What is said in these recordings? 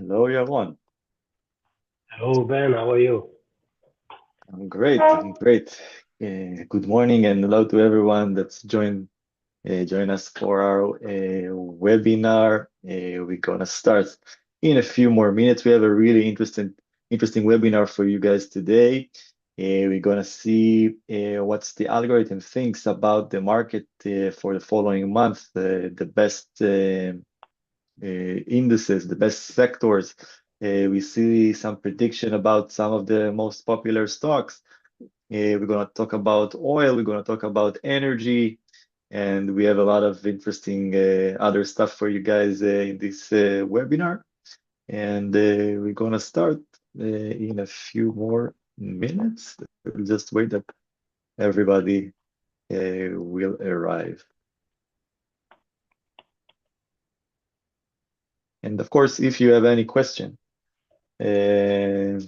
Hello, Yaron. Hello, Ben. How are you? I'm great. I'm great. Good morning and hello to everyone that's join us for our webinar. We're gonna start in a few more minutes. We have a really interesting webinar for you guys today. We're gonna see what's the algorithm thinks about the market for the following month, the best indices, the best sectors. We see some prediction about some of the most popular stocks. We're going to talk about oil, we're going to talk about energy, and we have a lot of interesting other stuff for you guys in this webinar. And we're going to start in a few more minutes. We'll just wait that everybody will arrive. And of course, if you have any question, uh,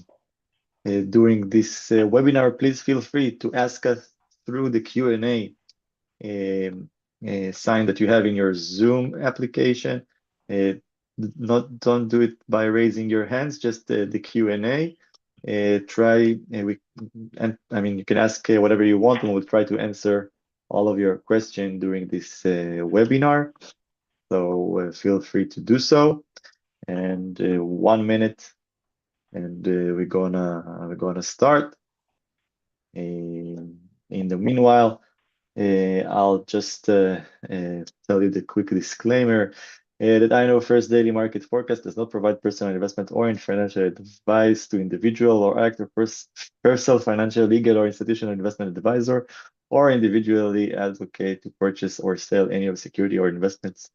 during this webinar, please feel free to ask us through the Q&A sign that you have in your Zoom application. Don't do it by raising your hands, just the Q&A. I mean, you can ask whatever you want, and we'll try to answer all of your questions during this webinar. So feel free to do so. And 1 minute and we're gonna start. In the meanwhile, I'll just tell you the quick disclaimer that I know First Daily Market Forecast does not provide personal investment or financial advice to individual or active personal, financial, legal, or institutional investment advisor, or individually advocate to purchase or sell any of the security or investments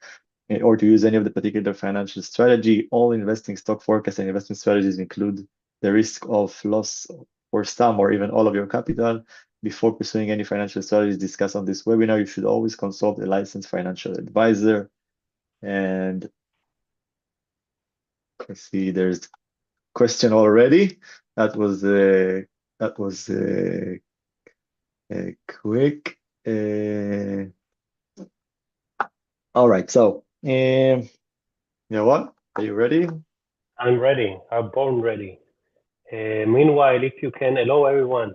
or to use any of the particular financial strategy. All investing stock forecasts and investment strategies include the risk of loss for some or even all of your capital. Before pursuing any financial strategies discussed on this webinar, you should always consult a licensed financial advisor. And I see there's a question already. That was quick. All right, so you know what? Are you ready? I'm ready. I'm born ready. Meanwhile, if you can, hello everyone.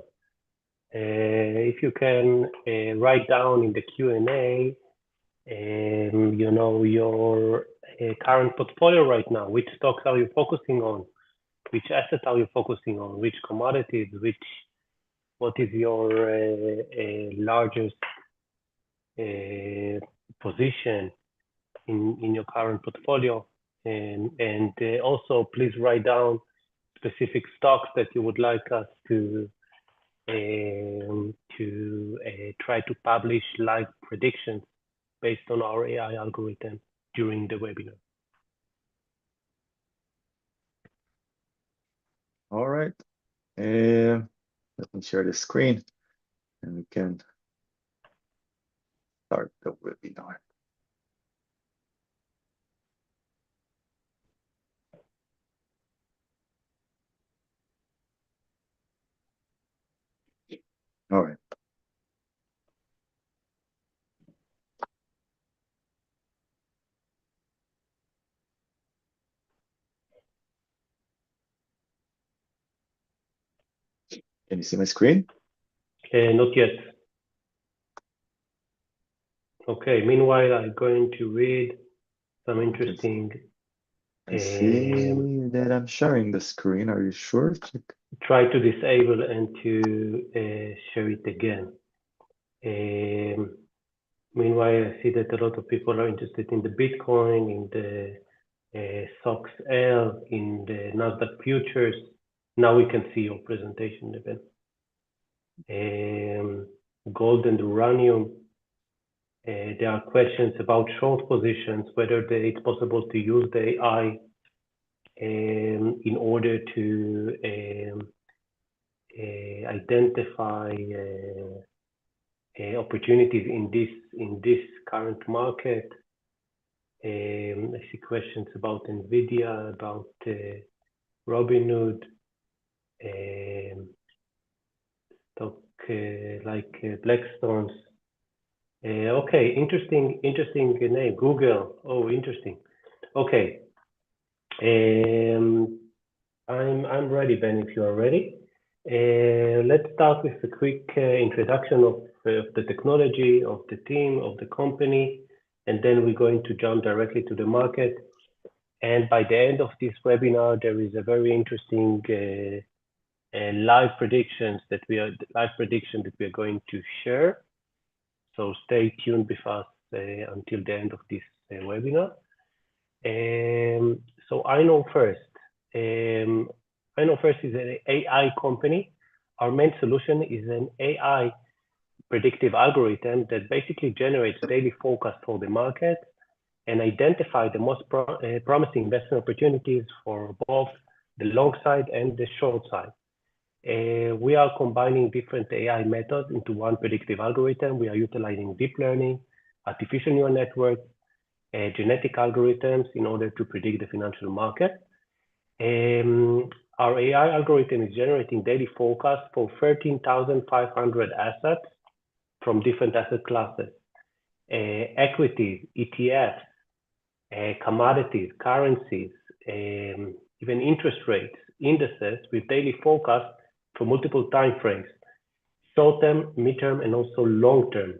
If you can write down in the Q&A, your current portfolio right now. Which stocks are you focusing on? Which assets are you focusing on? Which commodities? What is your largest position in your current portfolio? And also, please write down specific stocks that you would like us to try to publish live predictions based on our AI algorithm during the webinar. All right. Let me share the screen and we can start the webinar. All right. Can you see my screen? Not yet. Okay, meanwhile, I'm going to read some interesting. I see that I'm sharing the screen. Are you sure? Try to disable and to share it again. Meanwhile, I see that a lot of people are interested in the Bitcoin, in the SOX L, in the Nasdaq futures. Now we can see your presentation, Eben. Gold and uranium. There are questions about short positions, whether it's possible to use the AI in order to identify opportunities in this current market. I see questions about NVIDIA, about Robinhood, stock like Blackstone's. Okay, interesting name, Google. Oh, interesting. Okay, I'm ready, Ben, if you are ready. Let's start with a quick introduction of the technology, of the team, of the company, and then we're going to jump directly to the market. And by the end of this webinar, there is a very interesting live prediction that we are going to share. So stay tuned with us until the end of this webinar. So I know first. I know first is an AI company. Our main solution is an AI predictive algorithm that basically generates daily forecast for the market and identify the most promising investment opportunities for both the long side and the short side. We are combining different AI methods into one predictive algorithm. We are utilizing deep learning, artificial neural networks, genetic algorithms in order to predict the financial market. Our AI algorithm is generating daily forecasts for 13,500 assets from different asset classes, equities, ETFs, commodities, currencies, even interest rates, indices with daily forecasts for multiple time frames, short-term, mid-term, and also long-term.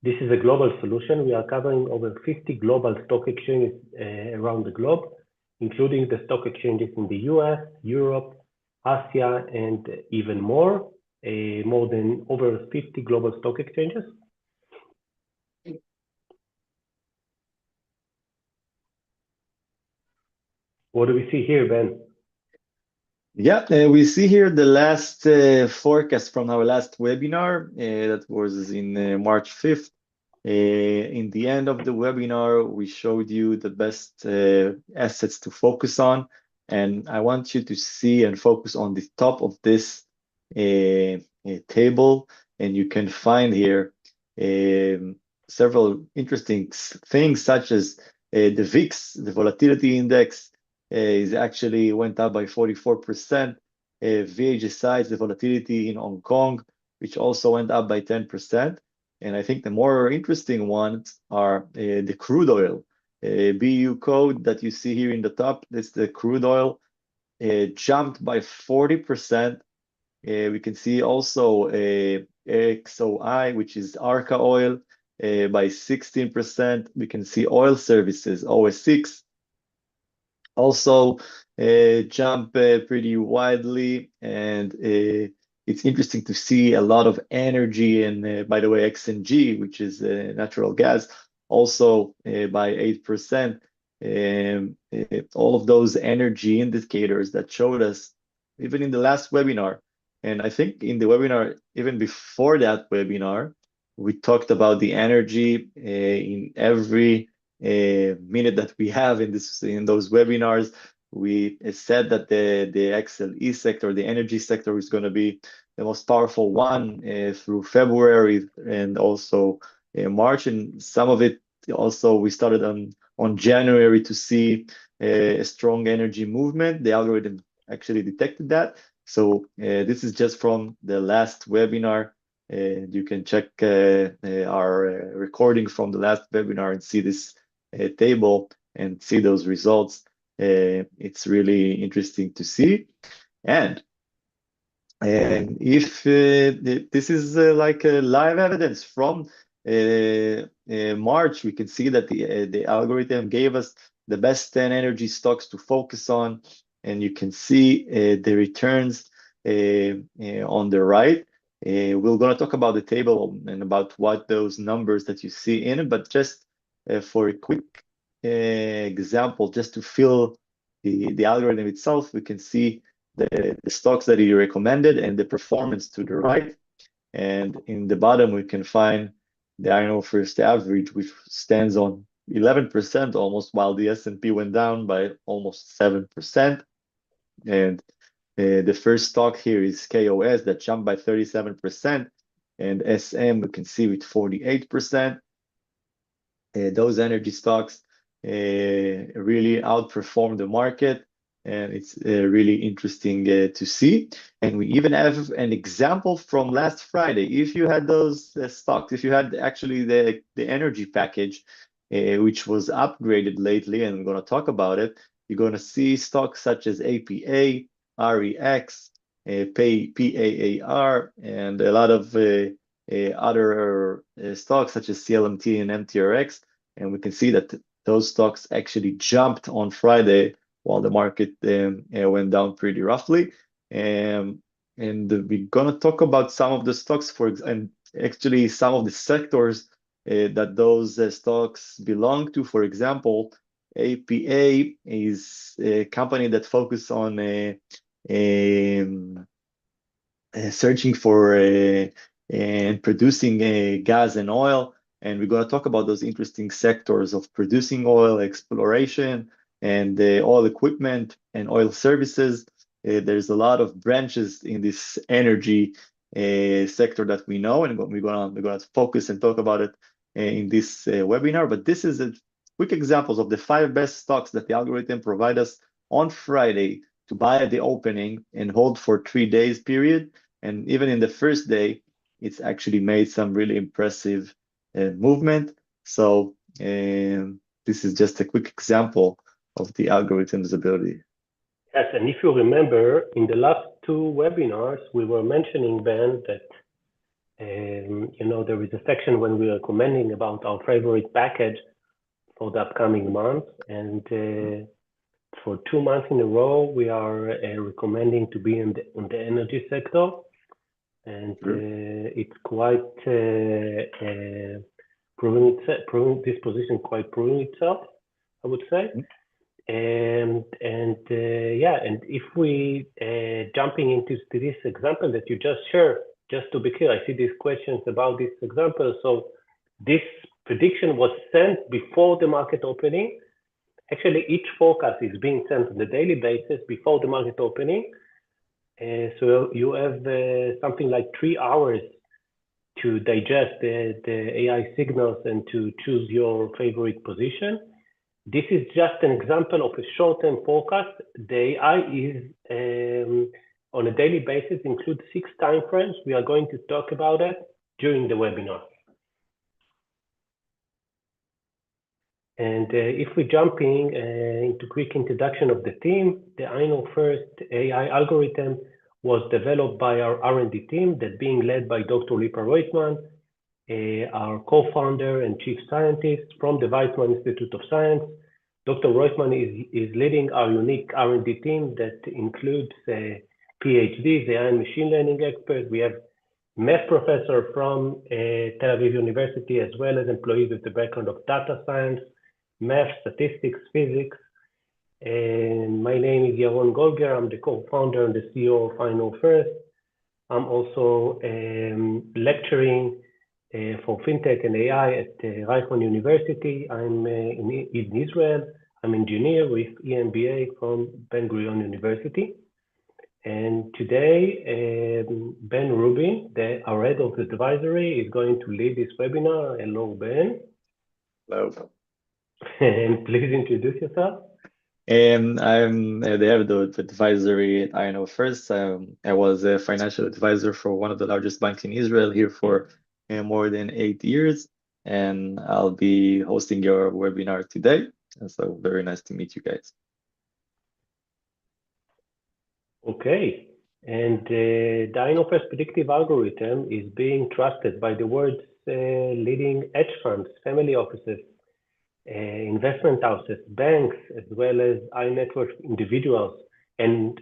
This is a global solution. We are covering over 50 global stock exchanges around the globe, including the stock exchanges in the US, Europe, Asia, and even more than over 50 global stock exchanges. What do we see here, Ben? Yeah, we see here the last forecast from our last webinar that was in March 5th. In the end of the webinar, we showed you the best assets to focus on, and I want you to see and focus on the top of this table, and you can find here several interesting things such as the VIX, the volatility index, is actually went up by 44%. VHSI, the volatility in Hong Kong, which also went up by 10%. And I think the more interesting ones are the crude oil. BU code that you see here in the top, that's the crude oil, jumped by 40%. We can see also XOI, which is Arca oil, by 16%. We can see oil services, OS6, also jump pretty widely, and it's interesting to see a lot of energy, and by the way, XNG, which is natural gas, also by 8%. All of those energy indicators that showed us even in the last webinar, and I think in the webinar even before that webinar, we talked about the energy in every minute that we have in those webinars. We said that the XLE sector, the energy sector, is going to be the most powerful one through February and also March, and some of it also we started on January to see a strong energy movement. The algorithm actually detected that. So this is just from the last webinar. You can check our recording from the last webinar and see this table and see those results. It's really interesting to see. And if this is like a live evidence from March, we can see that the algorithm gave us the best 10 energy stocks to focus on, and you can see the returns on the right. We're going to talk about the table and about what those numbers that you see in it, but just for a quick example, just to feel the algorithm itself, we can see the stocks that he recommended and the performance to the right. And in the bottom, we can find the annual first average, which stands on 11% almost, while the S&P went down by almost 7%. And the first stock here is KOS that jumped by 37%, and SM we can see with 48%. Those energy stocks really outperform the market, and it's really interesting to see. And we even have an example from last Friday. If you had those stocks, if you had actually the energy package, which was upgraded lately, and I'm going to talk about it, you're going to see stocks such as APA, REX, PAAR, and a lot of other stocks such as CLMT and MTRX. And we can see that those stocks actually jumped on Friday while the market went down pretty roughly. And we're going to talk about some of the stocks and actually some of the sectors that those stocks belong to. For example, APA is a company that focuses on um, searching for and producing gas and oil. And we're going to talk about those interesting sectors of producing oil, exploration, and oil equipment and oil services. There's a lot of branches in this energy sector that we know, and we're gonna focus and talk about it in this webinar. But this is a quick examples of the 5 best stocks that the algorithm provide us on Friday to buy at the opening and hold for 3 days period. And even in the first day, it's actually made some really impressive movement. So this is just a quick example of the algorithm's ability. Yes, and if you remember, in the last 2 webinars, we were mentioning, Ben, that there is a section when we are commenting about our favorite package for the upcoming month, and for 2 months in a row, we are recommending to be on the energy sector, and it's quite proving this position quite proving itself, I would say. And if we jumping into this example that you just shared, just to be clear, I see these questions about this example. So this prediction was sent before the market opening. Actually, each forecast is being sent on a daily basis before the market opening. So you have something like 3 hours to digest the AI signals and to choose your favorite position. This is just an example of a short-term forecast. The AI is on a daily basis includes 6 time frames. We are going to talk about it during the webinar. And if we're jumping into quick introduction of the team, the I know first AI algorithm was developed by our R&D team that being led by Dr. Lipa Reutemann, our co-founder and chief scientist from the Weizmann Institute of Science. Dr. Reutemann is leading our unique R&D team that includes PhDs, AI and machine learning experts. We have math professor from Tel Aviv University, as well as employees with the background of data science, math, statistics, physics. And my name is Yaron Golger. I'm the co-founder and the CEO of I Know First. I'm also lecturing for FinTech and AI at Reichman University. I'm in Israel. I'm an engineer with EMBA from Ben Gurion University. And today, Ben Rubin, our head of advisory, is going to lead this webinar. Hello, Ben. Hello. And please introduce yourself. I'm the head of advisory at I Know First. I was a financial advisor for one of the largest banks in Israel here for more than 8 years, and I'll be hosting your webinar today. So very nice to meet you guys. Okay, and the I Know First predictive algorithm is being trusted by the world's leading hedge funds, family offices, investment houses, banks, as well as high net worth individuals and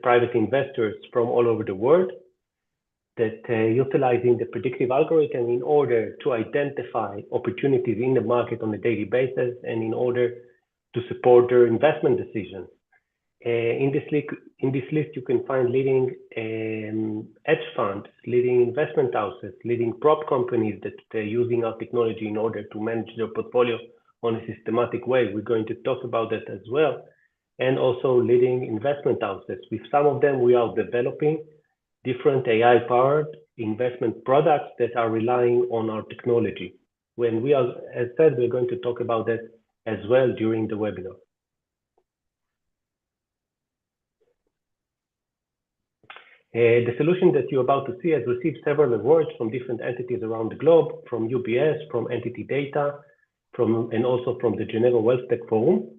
private investors from all over the world that utilizing the predictive algorithm in order to identify opportunities in the market on a daily basis and in order to support their investment decisions. In this list, you can find leading hedge funds, leading investment houses, leading prop companies that are using our technology in order to manage their portfolio on a systematic way. We're going to talk about that as well. And also leading investment houses. With some of them, we are developing different AI-powered investment products that are relying on our technology. When we are, as said, we're going to talk about that as well during the webinar. The solution that you're about to see has received several awards from different entities around the globe, from UBS, from Entity Data, and also from the Geneva Wealth Tech Forum.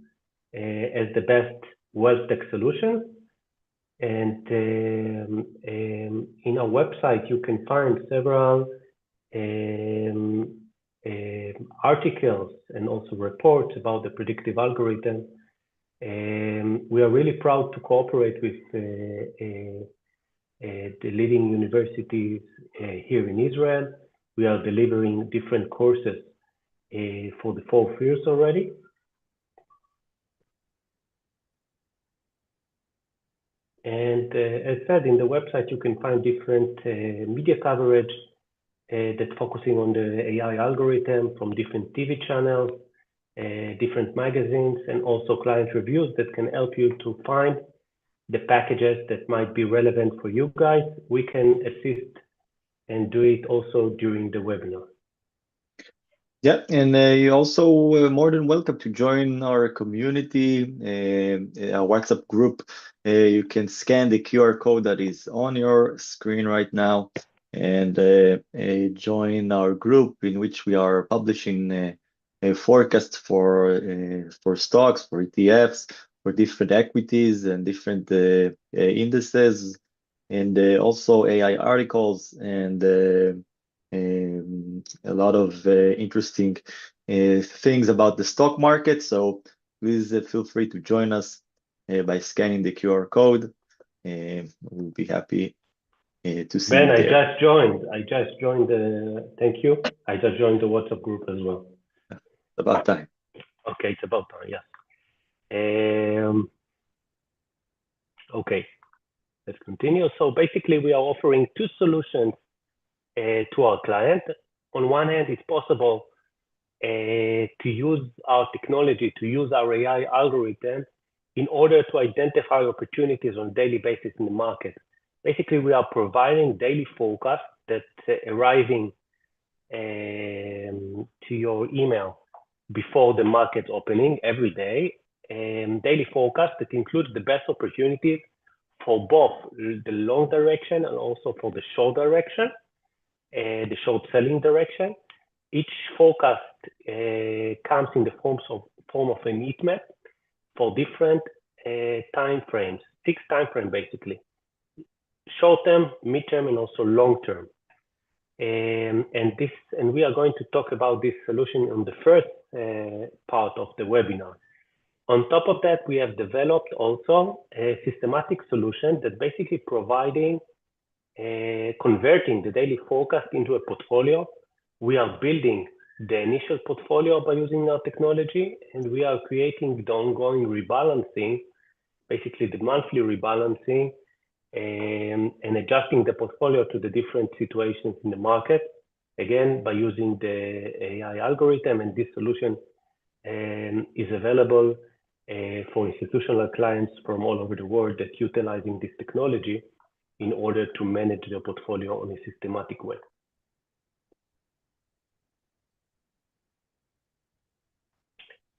as the best wealth tech solution. And in our website, you can find several articles and also reports about the predictive algorithm. We are really proud to cooperate with the leading universities here in Israel. We are delivering different courses for the 4 years already. And as said, in the website, you can find different media coverage that's focusing on the AI algorithm from different TV channels, different magazines, and also client reviews that can help you to find the packages that might be relevant for you guys. We can assist and do it also during the webinar. Yeah, and you're also more than welcome to join our community, our WhatsApp group. You can scan the QR code that is on your screen right now and join our group in which we are publishing a forecast for stocks, for ETFs, for different equities and different indices, and also AI articles and a lot of interesting things about the stock market. So please feel free to join us by scanning the QR code. We'll be happy to see Ben, you I there. just joined. Thank you. I just joined the WhatsApp group as well. About time. Okay, it's about time, yeah. Okay, let's continue. So basically, we are offering 2 solutions to our client. On one hand, it's possible to use our technology, to use our AI algorithm in order to identify opportunities on a daily basis in the market. Basically, we are providing daily forecasts that arriving to your email before the market opening every day, daily forecasts that include the best opportunities for both the long direction and also for the short direction, the short selling direction. Each forecast comes in the form of a heat map for different time frames, 6 time frames basically, short term, mid term, and also long term. And we are going to talk about this solution on the first part of the webinar. On top of that, we have developed also a systematic solution that basically providing converting the daily forecast into a portfolio. We are building the initial portfolio by using our technology, and we are creating the ongoing rebalancing, basically the monthly rebalancing, and adjusting the portfolio to the different situations in the market, again, by using the AI algorithm. And this solution is available for institutional clients from all over the world that utilizing this technology in order to manage their portfolio in a systematic way.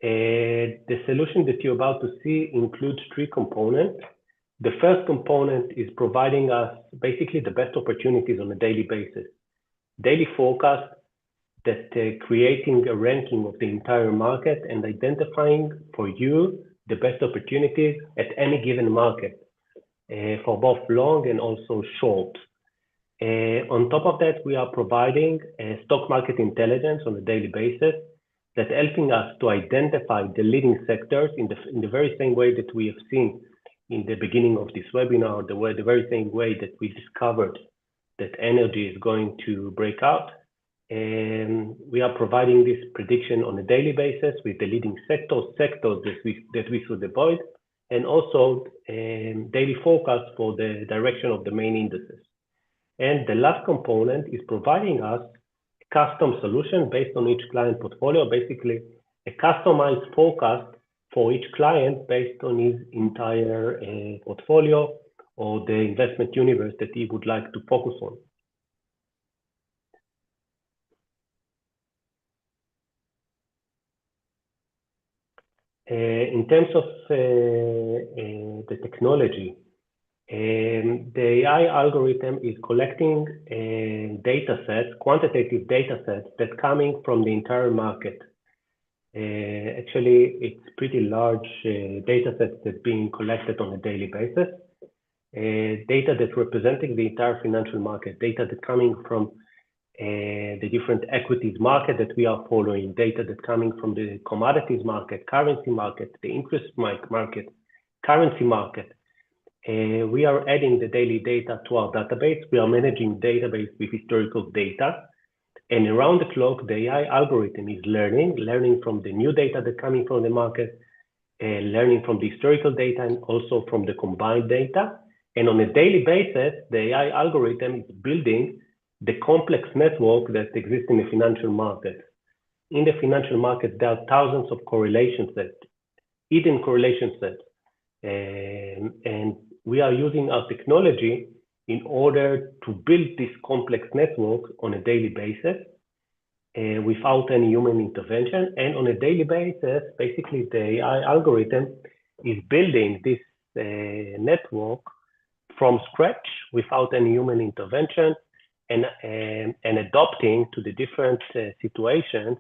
The solution that you're about to see includes 3 components. The first component is providing us basically the best opportunities on a daily basis. Daily forecast that creating a ranking of the entire market and identifying for you the best opportunities at any given market for both long and also short. On top of that, we are providing stock market intelligence on a daily basis that helping us to identify the leading sectors in the very same way that we have seen in the beginning of this webinar, the very same way that we discovered that energy is going to break out. And we are providing this prediction on a daily basis with the leading sectors that we should avoid, and also daily forecast for the direction of the main indices. And the last component is providing us a custom solution based on each client portfolio, basically a customized forecast for each client based on his entire portfolio or the investment universe that he would like to focus on. In terms of the technology, the AI algorithm is collecting data sets, quantitative data sets that coming from the entire market. Actually, it's pretty large data sets that being collected on a daily basis. Data that's representing the entire financial market, data that coming from the different equities market that we are following, data that's coming from the commodities market, currency market, the interest market, currency market. We are adding the daily data to our database. We are managing database with historical data. And around the clock, the AI algorithm is learning from the new data that's coming from the market, learning from the historical data and also from the combined data. And on a daily basis, the AI algorithm is building the complex network that exists in the financial market. In the financial market, there are thousands of correlation sets, hidden correlation sets. And we are using our technology in order to build this complex network on a daily basis without any human intervention. And on a daily basis, basically the AI algorithm is building this network from scratch without any human intervention and adopting to the different situations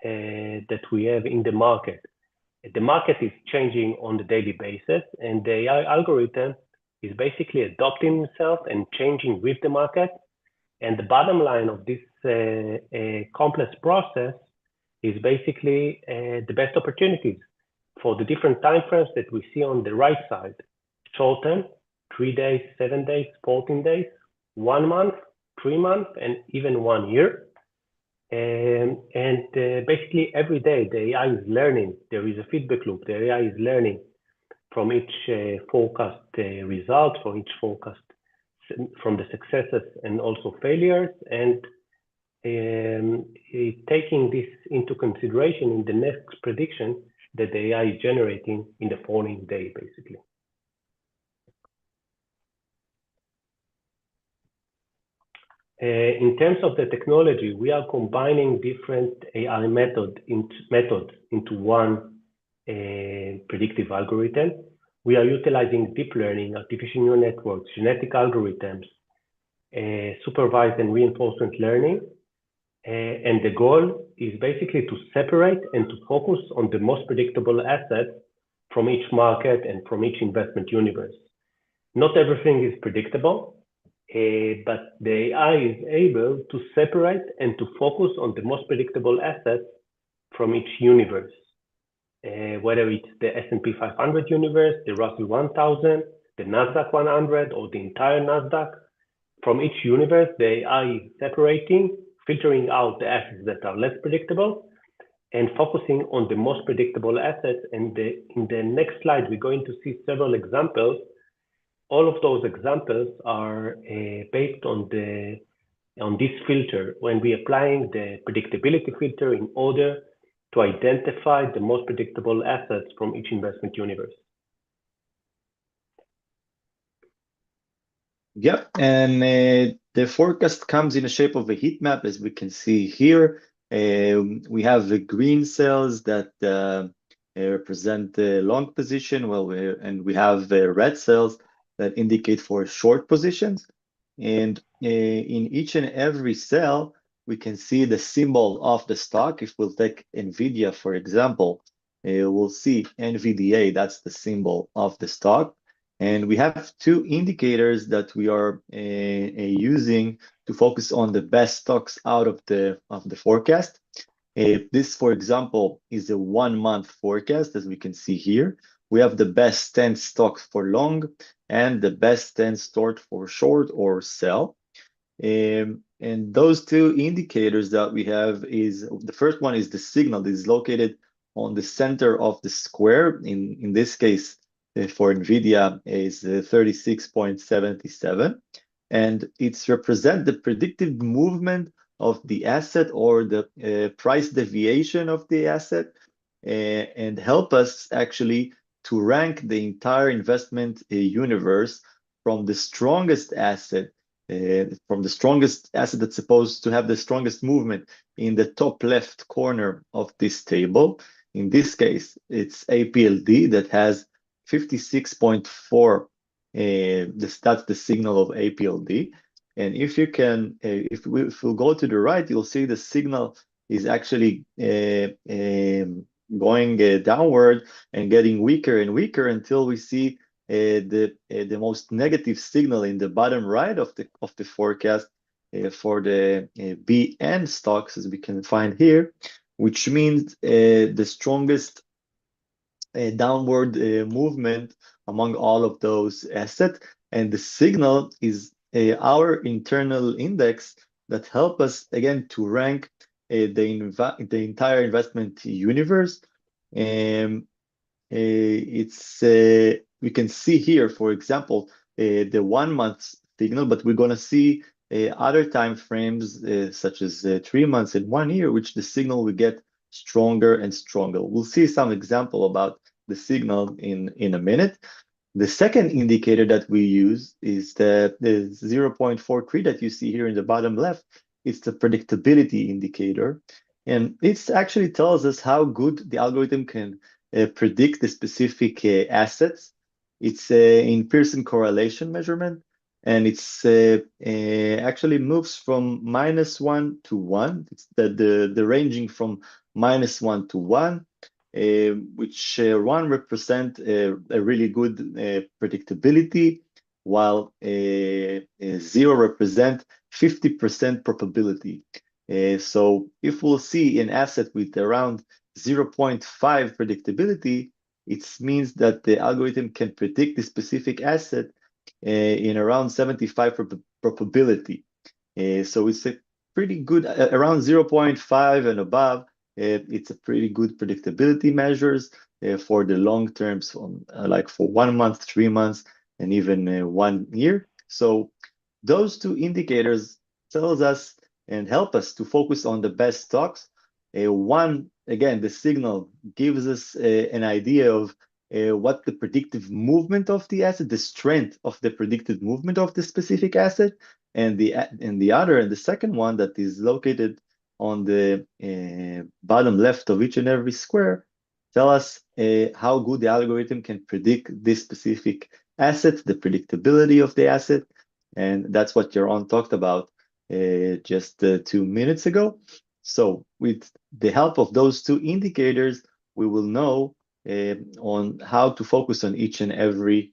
that we have in the market. The market is changing on the daily basis, and the AI algorithm is basically adopting itself and changing with the market. And the bottom line of this complex process is basically the best opportunities for the different timeframes that we see on the right side. Short term, 3 days, 7 days, 14 days, 1 month, 3 months, and even 1 year. And basically every day the AI is learning. There is a feedback loop. The AI is learning from each forecast result, from each forecast, from the successes and also failures, and taking this into consideration in the next prediction that the AI is generating in the following day, basically. In terms of the technology, we are combining different AI methods into one predictive algorithm. We are utilizing deep learning, artificial neural networks, genetic algorithms, supervised and reinforcement learning. And the goal is basically to separate and to focus on the most predictable assets from each market and from each investment universe. Not everything is predictable. But the AI is able to separate and to focus on the most predictable assets from each universe, whether it's the S&P 500 universe, the Russell 1000, the NASDAQ 100, or the entire NASDAQ. From each universe, the AI is separating, filtering out the assets that are less predictable, and focusing on the most predictable assets. And in the next slide, we're going to see several examples. All of those examples are based on this filter when we're applying the predictability filter in order to identify the most predictable assets from each investment universe. Yep, and the forecast comes in the shape of a heat map, as we can see here. We have the green cells that represent the long position, and we have the red cells that indicate for short positions. And in each and every cell, we can see the symbol of the stock. If we'll take NVIDIA, for example, we'll see NVDA, that's the symbol of the stock. And we have two indicators that we are using to focus on the best stocks out of the forecast. This, for example, is a 1-month forecast, as we can see here. We have the best 10 stocks for long and the best 10 stocks for short or sell. And those two indicators that we have is, the first one is the signal that is located on the center of the square. In this case, for NVIDIA is 36.77. And it's represent the predicted movement of the asset or the price deviation of the asset, and help us actually to rank the entire investment universe from the strongest asset, that's supposed to have the strongest movement in the top left corner of this table. In this case, it's APLD that has 56.4. That's the signal of APLD. And if you can, if we'll go to the right, you'll see the signal is actually going downward and getting weaker and weaker until we see the most negative signal in the bottom right of the forecast for the BN stocks, as we can find here, which means the strongest downward movement among all of those assets. And the signal is our internal index that help us, again, to rank the entire investment universe. Um, we can see here, for example, the 1 month signal, but we're going to see other time frames such as 3 months and 1 year, which the signal will get stronger and stronger. We'll see some example about the signal in a minute. The second indicator that we use is the 0.43 that you see here in the bottom left. It's the predictability indicator. And it actually tells us how good the algorithm can predict the specific assets. It's in Pearson correlation measurement, and it's actually moves from -1 to 1. It's the ranging from -1 to 1, which 1 represent a really good predictability, while 0 represent 50% probability. So if we'll see an asset with around 0.5 predictability, it means that the algorithm can predict the specific asset in around 75 probability. So it's a pretty good, around 0.5 and above, it's a pretty good predictability measures for the long terms, like for 1 month, 3 months, and even 1 year. So those two indicators tells us and help us to focus on the best stocks. One, again, the signal gives us an idea of what the predictive movement of the asset, the strength of the predicted movement of the specific asset, and the second one that is located on the bottom left of each and every square tell us how good the algorithm can predict this specific asset, the predictability of the asset, and that's what Yaron talked about just 2 minutes ago. So with the help of those two indicators, we will know on how to focus on each and every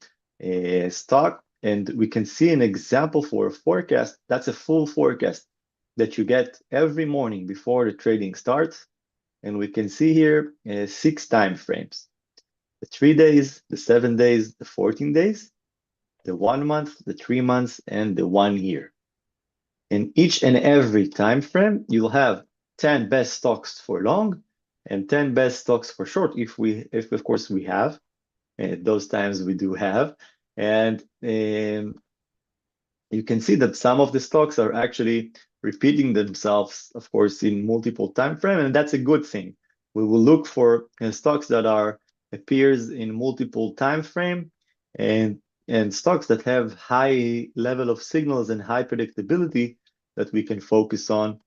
stock. And we can see an example for a forecast. That's a full forecast that you get every morning before the trading starts. And we can see here 6 time frames: the 3 days, the 7 days, the 14 days, the 1 month, the 3 months, and the 1 year. In each and every time frame, you'll have 10 best stocks for long and 10 best stocks for short, if of course we have. Those times we do have. And you can see that some of the stocks are actually repeating themselves, of course, in multiple time frame, and that's a good thing. We will look for stocks that are appears in multiple time frame and stocks that have high level of signals and high predictability that we can focus on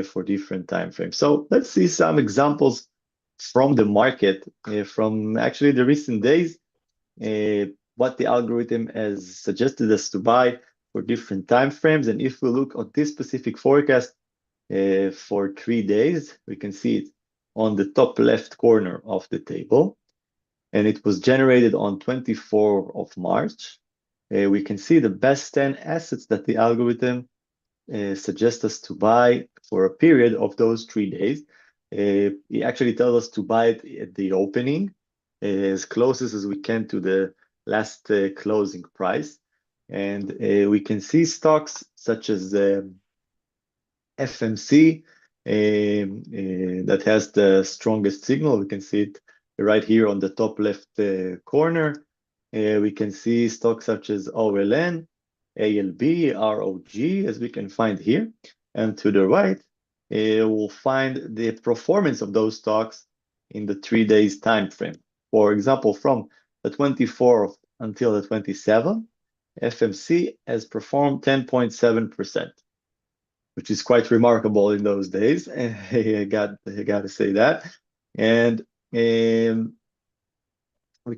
for different time frames. So let's see some examples from the market from actually the recent days, what the algorithm has suggested us to buy for different time frames. And if we look at this specific forecast for 3 days, we can see it on the top left corner of the table. And it was generated on 24th of March. We can see the best 10 assets that the algorithm suggests us to buy for a period of those 3 days. It actually tells us to buy it at the opening, as closest as we can to the last closing price. And we can see stocks such as FMC that has the strongest signal. We can see it right here on the top left corner. We can see stocks such as OLN, ALB, ROG, as we can find here. And to the right, we'll find the performance of those stocks in the 3 days time frame. For example, from the 24th until the 27th, FMC has performed 10.7%, which is quite remarkable in those days. I got to say that. And we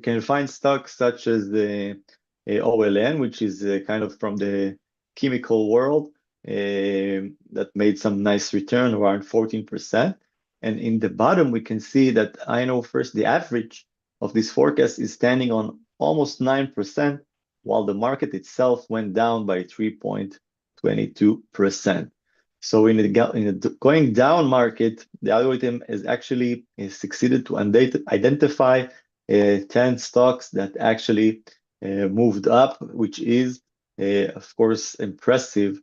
can find stocks such as the OLN, which is kind of from the chemical world, that made some nice return around 14%. And in the bottom, we can see that I know first the average of this forecast is standing on almost 9%, while the market itself went down by 3.22%. So in a going down market, the algorithm is actually succeeded to identify 10 stocks that actually moved up, which is, of course, impressive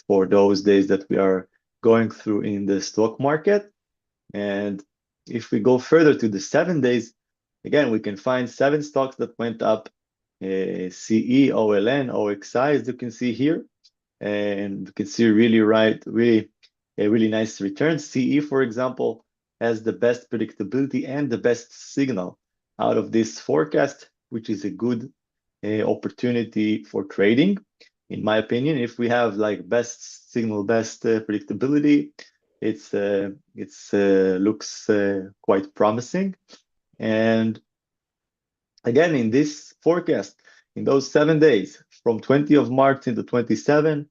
for those days that we are going through in the stock market. And if we go further to the 7 days, again, we can find 7 stocks that went up, CE, OLN, OXI, as you can see here. And you can see a really nice return. CE, for example, has the best predictability and the best signal out of this forecast, which is a good opportunity for trading. In my opinion, if we have like best signal, best predictability, it's looks quite promising. And again, in this forecast, in those 7 days, from 20th of March into 27,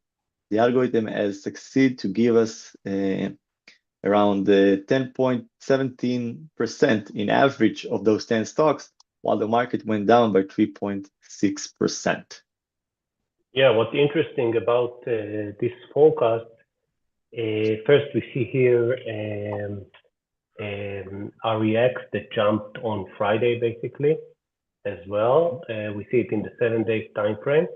the algorithm has succeeded to give us around 10.17% in average of those 10 stocks, while the market went down by 3.6%. Yeah, what's interesting about this forecast, first we see here REX that jumped on Friday basically as well. We see it in the 7 days time frame.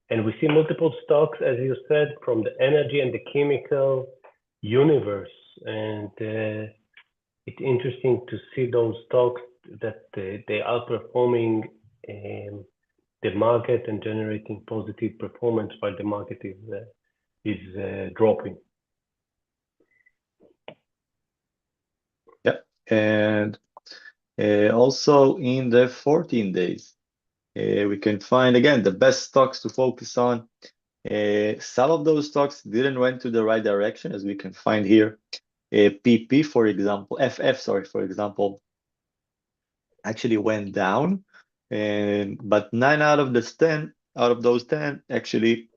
And we see multiple stocks, as you said, from the energy and the chemical universe. And it's interesting to see those stocks that they are performing the market and generating positive performance while the market is dropping. Yeah, and also in the 14 days, we can find again the best stocks to focus on. Some of those stocks didn't went to the right direction, as we can find here. PP, for example, FF, sorry, for example, actually went down, but 9 out of those 10 actually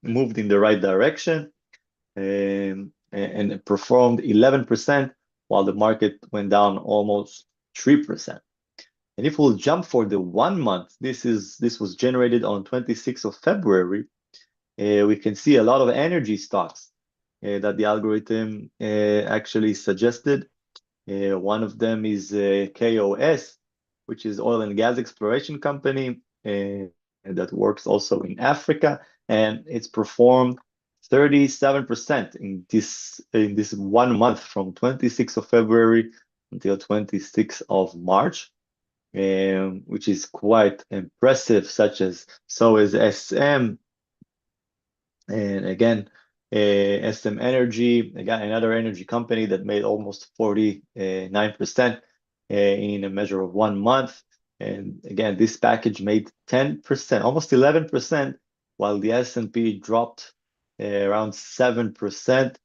moved in the right direction and performed 11%, while the market went down almost 3%. And if we'll jump for the 1 month, this was generated on 26th of February. We can see a lot of energy stocks that the algorithm actually suggested. One of them is KOS, which is oil and gas exploration company that works also in Africa, and it's performed 37% in this 1 month from 26th of February until 26th of March, which is quite impressive, so is SM, and again, SM Energy, again, another energy company that made almost 49% in a measure of 1 month. And again, this package made 10%, almost 11%, while the S&P dropped around 7%,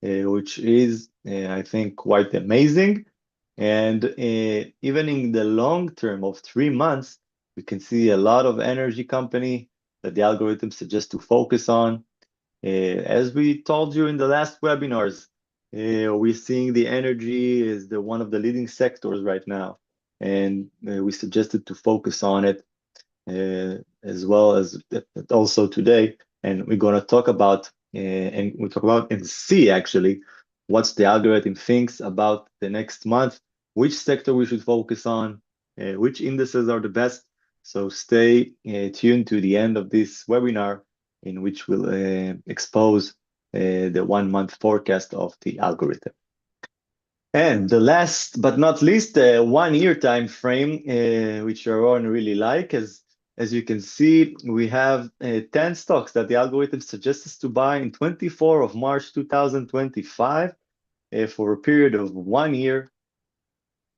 which is, I think, quite amazing. And even in the long term of 3 months, we can see a lot of energy company that the algorithm suggests to focus on. As we told you in the last webinars, we're seeing the energy is one of the leading sectors right now, and we suggested to focus on it as well as also today. And we're going to talk about and see actually what the algorithm thinks about the next month, which sector we should focus on, which indices are the best. So stay tuned to the end of this webinar, in which we'll expose the 1 month forecast of the algorithm. And the last but not least, 1 year time frame, which Sharon really like, as you can see, we have 10 stocks that the algorithm suggests us to buy in 24th of March 2025 for a period of 1 year.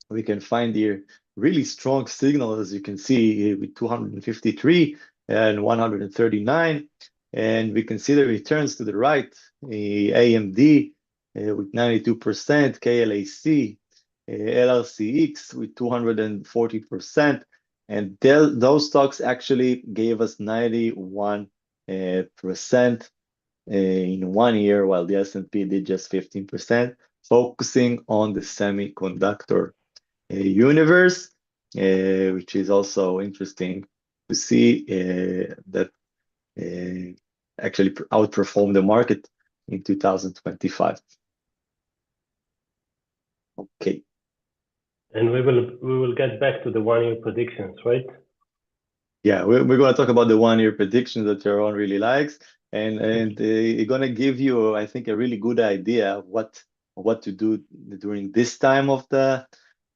We can find here really strong signal, as you can see, with 253 and 139. And we can see the returns to the right, AMD with 92%, KLAC, LRCX with 240%. And those stocks actually gave us 91% in 1 year, while the S&P did just 15%. focusing on the semiconductor universe, which is also interesting to see that actually outperformed the market in 2025. Okay. And we will get back to the 1 year predictions, right? Yeah, we're going to talk about the 1 year predictions that Jaron really likes, and it's going to give you, I think, a really good idea of what to do during this time of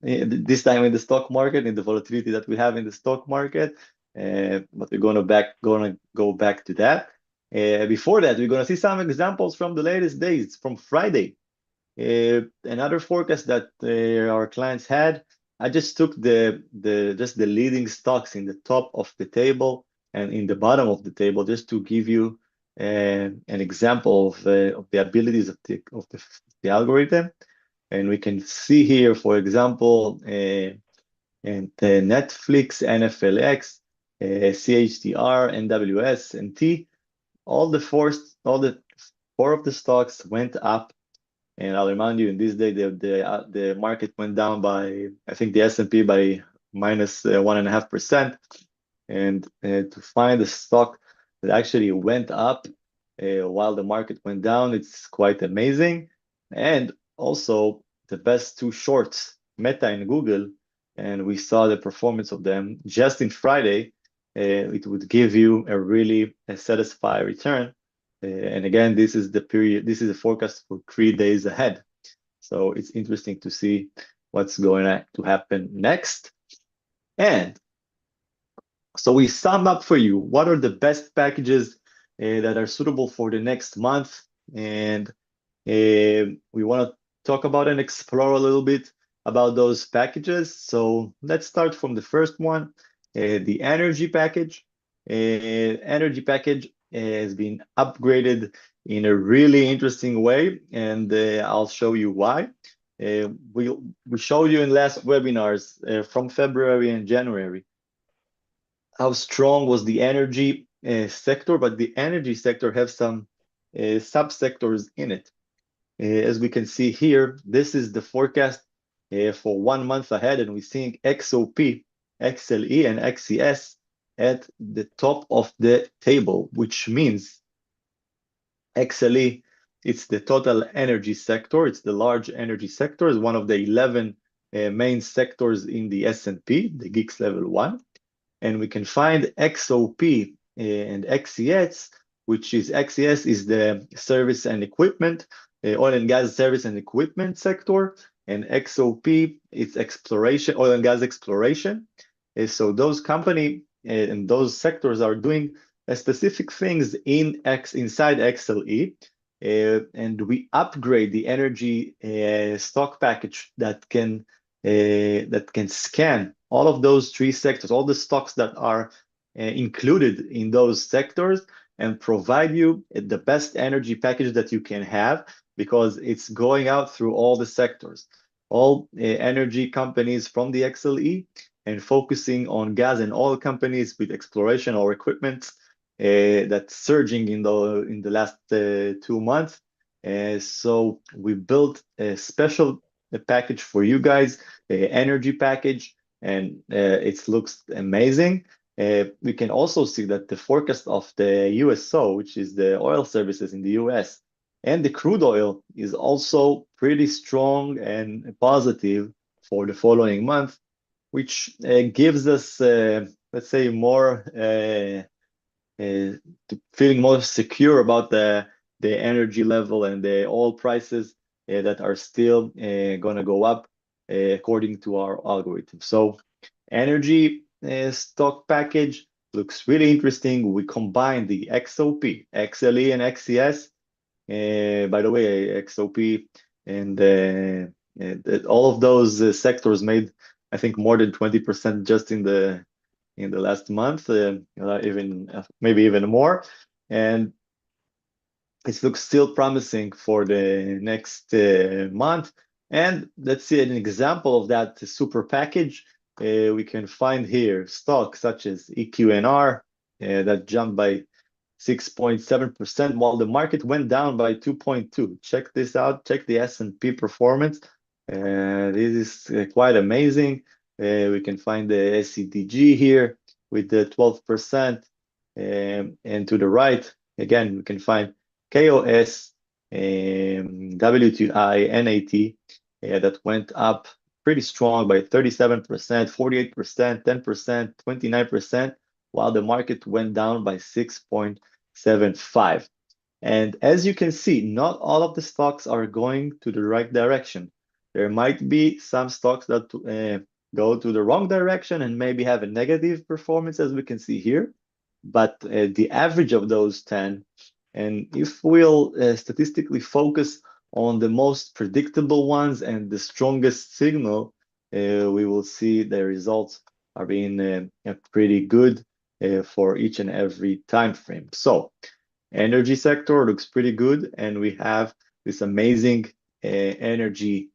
this time in the stock market, in the volatility that we have in the stock market. But we're going to go back to that. Before that, we're going to see some examples from the latest days, from Friday. Another forecast that our clients had, I just took the leading stocks in the top of the table and in the bottom of the table, just to give you an example of the abilities of the algorithm. And we can see here, for example, and Netflix, NFLX, CHTR, NWS, and T. All the four of the stocks went up, and I'll remind you, in this day, the market went down by, I think, the S&P by minus 1.5%. And to find a stock that actually went up while the market went down, it's quite amazing. And also the best two shorts, Meta and Google, and we saw the performance of them just in Friday. It would give you a really satisfied return. And again, this is the period, this is a forecast for 3 days ahead. So it's interesting to see what's going to happen next. And so we sum up for you what are the best packages that are suitable for the next month. And we want to talk about and explore a little bit about those packages. So let's start from the first one, the energy package. Energy package has been upgraded in a really interesting way, and I'll show you why. We showed you in last webinars from February and January how strong was the energy sector, but the energy sector has some subsectors in it. As we can see here, this is the forecast for 1 month ahead, and we're seeing XOP, XLE, and XES at the top of the table, which means XLE, it's the total energy sector. It's the large energy sector. It's one of the 11 main sectors in the S&P, the Geeks Level 1. And we can find XOP and XES, which is XES is the service and equipment, oil and gas service and equipment sector, and XOP it's exploration, oil and gas exploration. So those company and those sectors are doing specific things inside XLE, and we upgrade the energy stock package that can scan all of those three sectors, all the stocks that are included in those sectors, and provide you the best energy package that you can have, because it's going out through all the sectors, all energy companies from the XLE, and focusing on gas and oil companies with exploration or equipment that's surging in the last 2 months. So we built a special package for you guys, energy package, and it looks amazing. We can also see that the forecast of the USO, which is the oil services in the US, and the crude oil is also pretty strong and positive for the following month, which gives us, let's say, more feeling more secure about the energy level and the oil prices that are still going to go up according to our algorithm. So energy stock package looks really interesting. We combine the XOP, XLE, and XES. By the way, XOP and all of those sectors made, I think, more than 20% just in the last month, even maybe even more. And it looks still promising for the next month. And let's see an example of that super package. We can find here stocks such as EQNR that jumped by 6.7%, while the market went down by 2.2. Check this out. Check the S&P performance. This is quite amazing. We can find the SCDG here with the 12%. And to the right, again, we can find KOS, WTI, NAT that went up pretty strong by 37%, 48%, 10%, 29%, while the market went down by 6.75. And as you can see, not all of the stocks are going to the right direction. There might be some stocks that go to the wrong direction and maybe have a negative performance, as we can see here. But the average of those 10, and if we'll statistically focus on the most predictable ones and the strongest signal, we will see the results are being pretty good for each and every time frame. So energy sector looks pretty good, and we have this amazing energy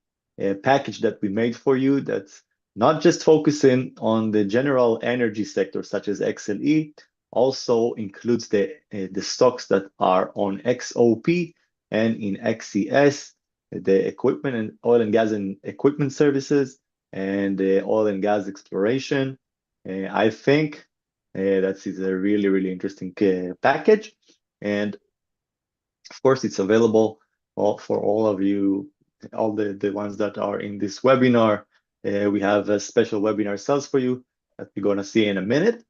package that we made for you that's not just focusing on the general energy sector such as XLE, also includes the stocks that are on XOP and in XCS, the equipment and oil and gas and equipment services, and the oil and gas exploration. I think that is a really, really interesting package. And of course, it's available for all of you, all the ones that are in this webinar. We have a special webinar sales for you that we're going to see in a minute.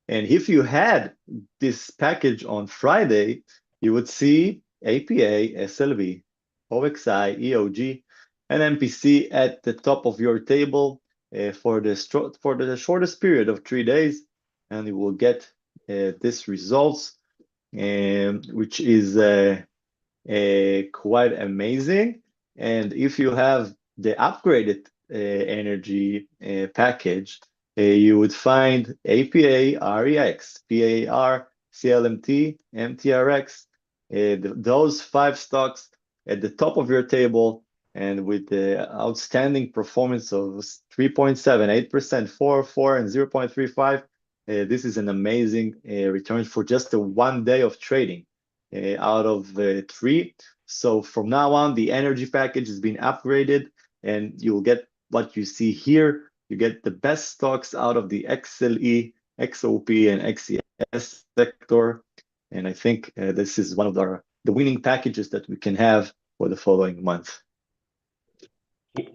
And if you had this package on Friday, you would see APA, SLV, OXI, EOG, and MPC at the top of your table for the shortest period of 3 days, and you will get this results, which is quite amazing. And if you have the upgraded energy package, you would find APA, REX, PAR, CLMT, MTRX, those 5 stocks at the top of your table, and with the outstanding performance of 3.78%, 4, and 0.35. This is an amazing return for just a 1 day of trading out of 3. So from now on, the energy package has been upgraded, and you'll get what you see here. You get the best stocks out of the XLE, XOP, and XCS sector. And I think this is one of the winning packages that we can have for the following month.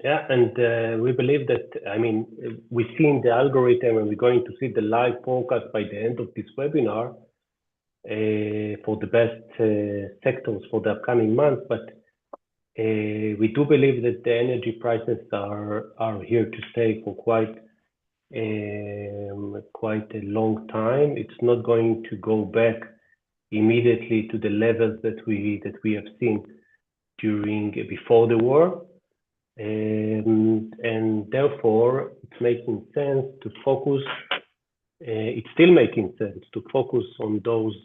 Yeah, and we believe that, I mean, we've seen the algorithm, and we're going to see the live forecast by the end of this webinar for the best sectors for the upcoming month. But we do believe that the energy prices are here to stay for quite a long time. It's not going to go back immediately to the levels that we have seen before the war. And therefore, it's making sense to focus. It's still making sense to focus on those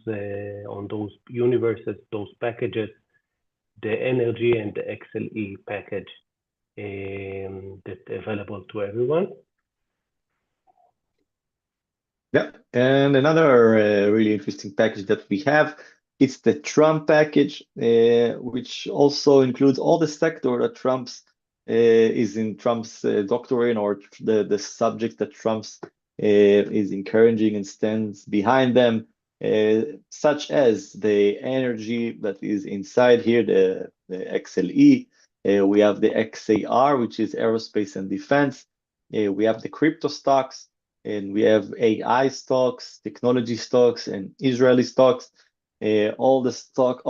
universes, those packages, the energy and the XLE package that's available to everyone. Yeah, and another really interesting package that we have, it's the Trump package, which also includes all the sector that is in Trump's doctrine, or the subject that Trump's is encouraging and stands behind them, such as the energy that is inside here, the XLE. We have the XAR, which is aerospace and defense. We have the crypto stocks, and we have AI stocks, technology stocks, and Israeli stocks. All the stocks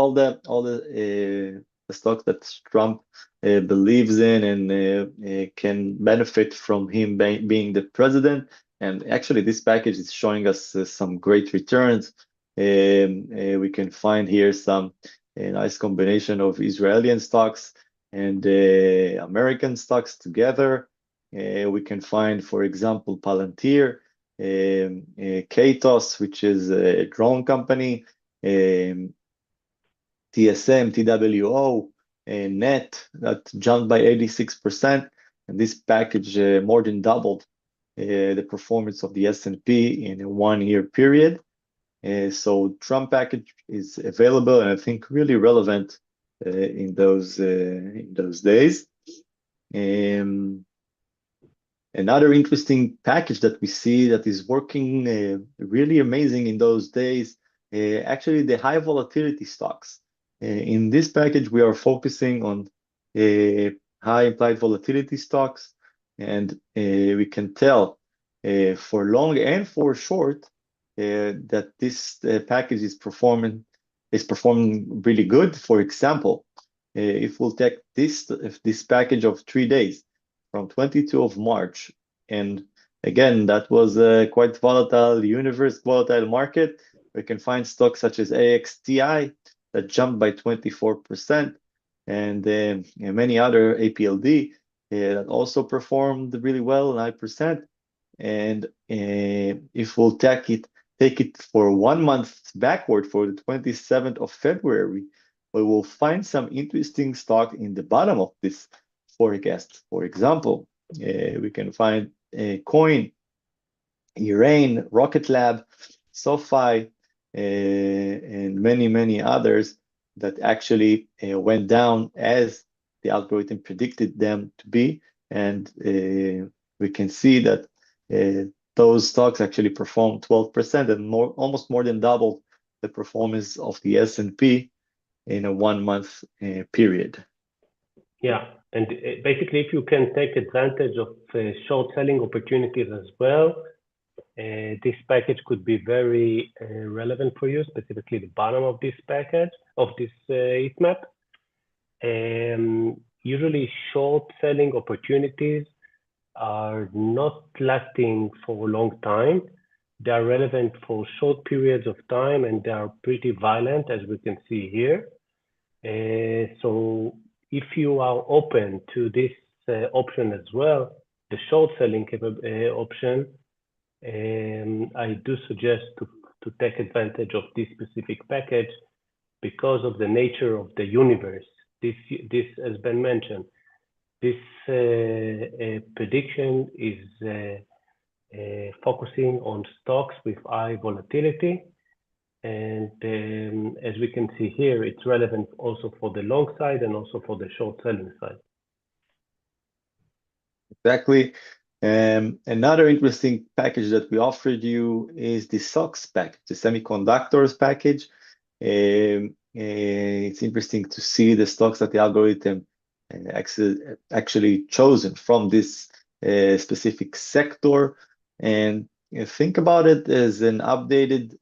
that Trump believes in and can benefit from him being the president. And actually, this package is showing us some great returns. We can find here some nice combination of Israeli stocks and American stocks together. We can find, for example, Palantir, Katos, which is a drone company, TSM, TWO, Net, that jumped by 86%. And this package more than doubled the performance of the S&P in a 1-year period. So Trump package is available and I think really relevant in those days. Um, Another interesting package that we see that is working really amazing in those days, actually the high volatility stocks. In this package, we are focusing on uh, high implied volatility stocks, and we can tell for long and for short that this package is performing really good. For example, if we'll take this package of 3 days from 22 of March. And again, that was a quite volatile universe, volatile market. We can find stocks such as AXTI that jumped by 24%, and many other APLD that also performed really well, 9%. And if we'll take it for 1 month backward for the 27th of February, we will find some interesting stock in the bottom of this forecast. For example, we can find Coin, Urain, Rocket Lab, SoFi, and many, many others that actually went down as the algorithm predicted them to be. And we can see that those stocks actually performed 12% and almost more than doubled the performance of the S&P in a 1 month period. Yeah, and basically, if you can take advantage of short selling opportunities as well, this package could be very relevant for you, specifically the bottom of this package, of this heat map. Usually short selling opportunities are not lasting for a long time. They are relevant for short periods of time and they are pretty violent, as we can see here. So if you are open to this option as well, the short selling option, I do suggest to take advantage of this specific package because of the nature of the universe. This has been mentioned. This prediction is focusing on stocks with high volatility. And as we can see here, it's relevant also for the long side and also for the short selling side. Exactly. Another interesting package that we offered you is the SOX package, the semiconductors package. It's interesting to see the stocks that the algorithm actually chosen from this specific sector. And think about it as an updated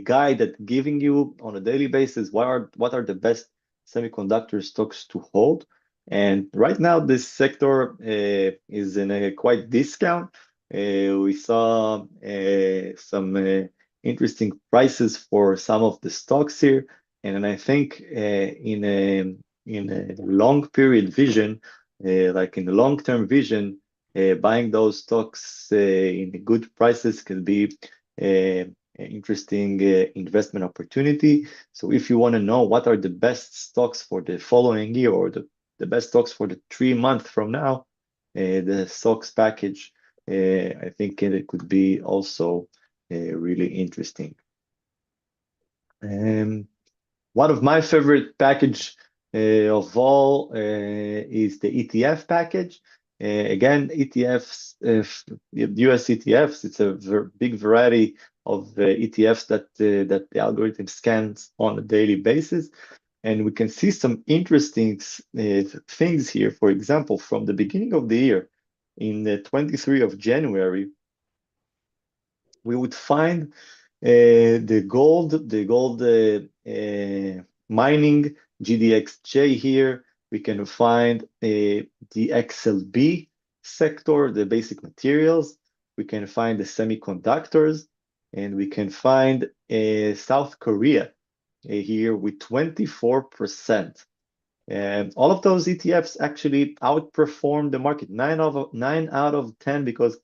guide that giving you on a daily basis what are the best semiconductor stocks to hold. And right now, this sector is in a quite discount. We saw some interesting prices for some of the stocks here, and I think in a long period vision, like in the long term vision, buying those stocks in good prices can be an interesting investment opportunity. So if you want to know what are the best stocks for the following year or the best stocks for the 3 months from now, the stocks package, I think it could be also really interesting. One of my favorite package of all is the ETF package. Again, ETFs, US ETFs, it's a big variety of ETFs that the algorithm scans on a daily basis. And we can see some interesting things here. For example, from the beginning of the year, in the 23 of January, we would find the gold mining GDXJ here. We can find the XLB sector, the basic materials. We can find the semiconductors, and we can find South Korea here with 24%. And all of those ETFs actually outperformed the market, 9 out of 10, because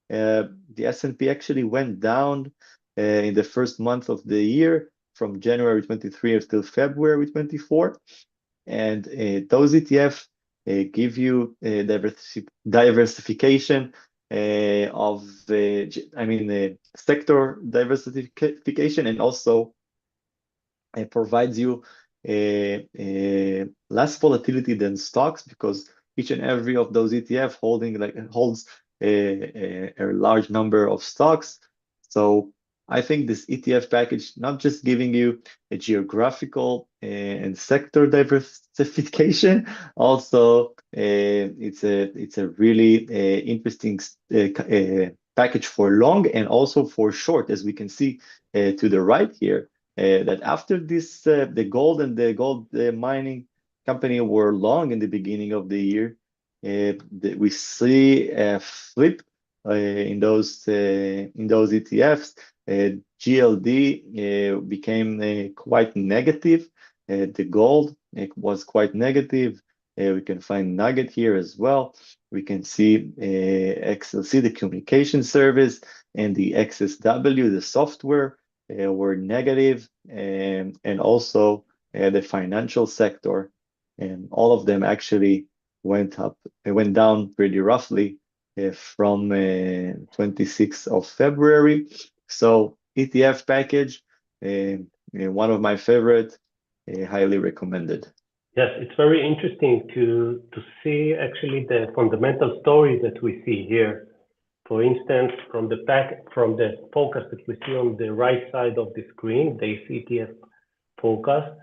the S&P actually went down in the first month of the year from January 23 until February 24. And those ETF give you diversification of sector diversification, and also it provides you less volatility than stocks, because each and every of those ETF holds a large number of stocks. So I think this ETF package not just giving you a geographical and sector diversification, also it's a really interesting package for long and also for short, as we can see to the right here, that after this, the gold mining company were long in the beginning of the year. We see a flip in those ETFs. GLD became quite negative. The gold was quite negative. We can find Nugget here as well. We can see XLC, the communication service, and the XSW, the software, were negative, and also the financial sector, and all of them actually went down pretty roughly from 26th of February. So ETF package, one of my favorite, highly recommended. Yes, it's very interesting to see actually the fundamental story that we see here. For instance, from the focus that we see on the right side of the screen, the ETF forecast,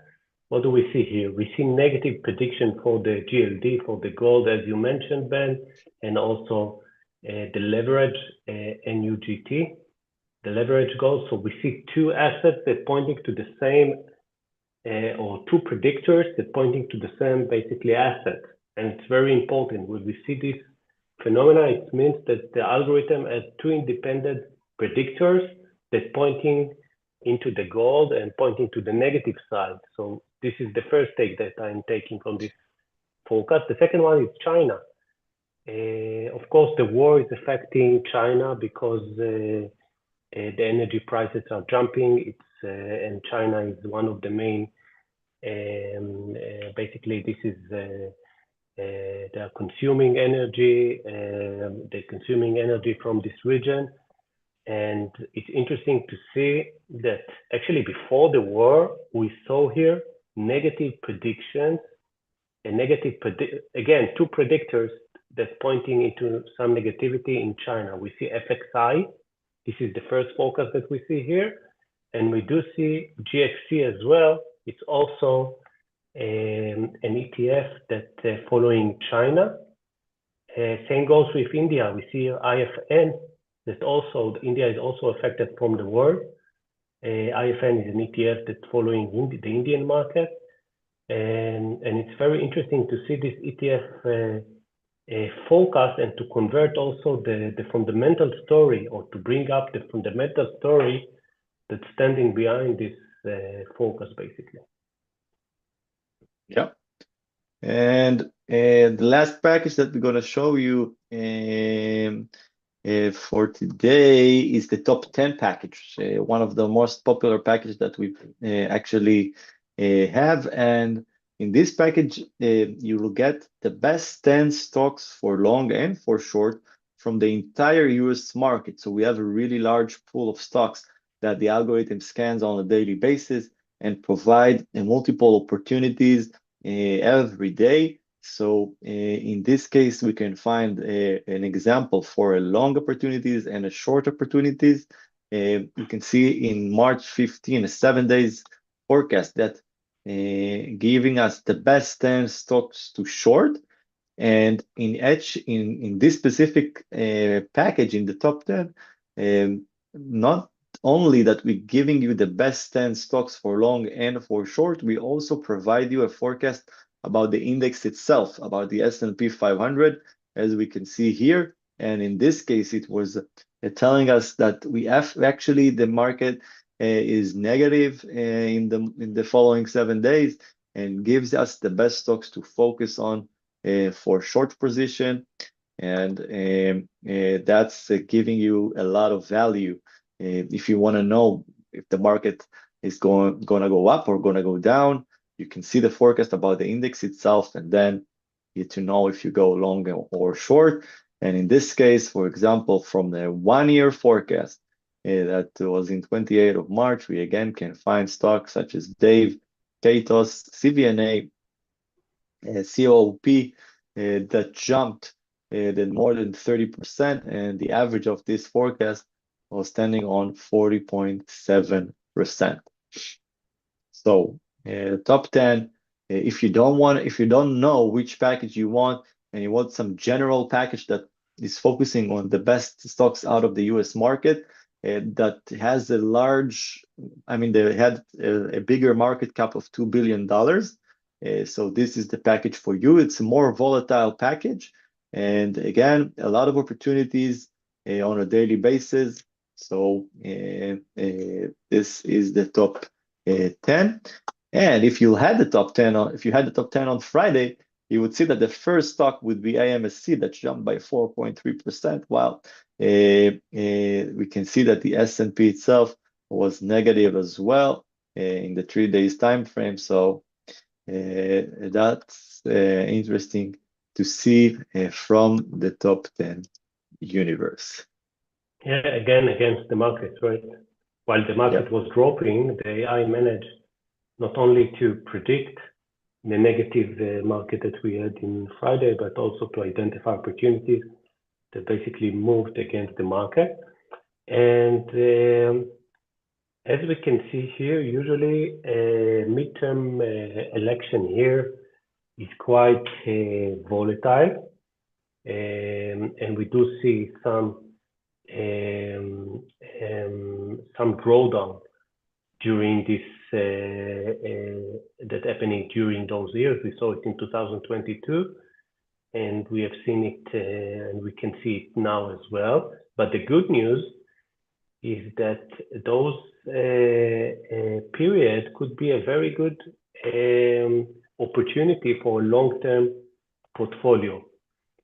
what do we see here? We see negative prediction for the GLD, for the gold, as you mentioned, Ben, and also the leverage NUGT, the leverage gold. So we see two assets that pointing to the same, or two predictors that pointing to the same basically asset. And it's very important when we see this phenomena, it means that the algorithm has two independent predictors that pointing into the gold and pointing to the negative side. So this is the first take that I'm taking from this forecast. The second one is China. Of course, the war is affecting China because the energy prices are jumping. And China is one of the main. Basically, this is they are consuming energy. They're consuming energy from this region. And it's interesting to see that actually before the war, we saw here negative predictions and again, two predictors that's pointing into some negativity in China. We see FXI. This is the first focus that we see here. And we do see GXC as well. It's also an ETF that following China. Same goes with India. We see IFN that also India is also affected from the war. IFN is an ETF that's following the Indian market, and it's very interesting to see this ETF focus and to convert also the fundamental story, or to bring up the fundamental story that's standing behind this focus, basically. Yeah. And the last package that we're going to show you for today is the top 10 package, one of the most popular packages that we actually have. And in this package, you will get the best 10 stocks for long and for short from the entire US market. So we have a really large pool of stocks that the algorithm scans on a daily basis and provide multiple opportunities every day. So in this case, we can find an example for a long opportunities and a short opportunities. You can see in March 15, a 7 days forecast that giving us the best 10 stocks to short. And in Hedge, in this specific package in the top 10, not only that we're giving you the best 10 stocks for long and for short, we also provide you a forecast about the index itself, about the S&P 500, as we can see here. And in this case, it was telling us that we have actually the market is negative in the following 7 days, and gives us the best stocks to focus on for short position. And that's giving you a lot of value. If you want to know if the market is going to go up or going to go down, you can see the forecast about the index itself, and then you to know if you go long or short. And in this case, for example, from the 1 year forecast that was in 28th of March, we again can find stocks such as Dave, Katos, CVNA, COOP that jumped then more than 30%, and the average of this forecast was standing on 40.7%. So top 10, if you don't know which package you want, and you want some general package that is focusing on the best stocks out of the US market, that has a large, I mean, they had a bigger market cap of $2 billion. So this is the package for you. It's a more volatile package. And again, a lot of opportunities on a daily basis. So this is the top 10. And if you had the top 10 on Friday, you would see that the first stock would be AMSC that jumped by 4.3%, while we can see that the S&P itself was negative as well in the 3 days time frame. So that's interesting to see from the top 10 universe. Yeah, again, against the market, right? While the market was dropping, the AI managed not only to predict the negative market that we had in Friday, but also to identify opportunities that basically moved against the market. And as we can see here, usually a midterm election here is quite volatile. And we do see some drawdown during this that happening during those years. We saw it in 2022, and we have seen it, and we can see it now as well. But the good news is that those period could be a very good opportunity for a long-term portfolio.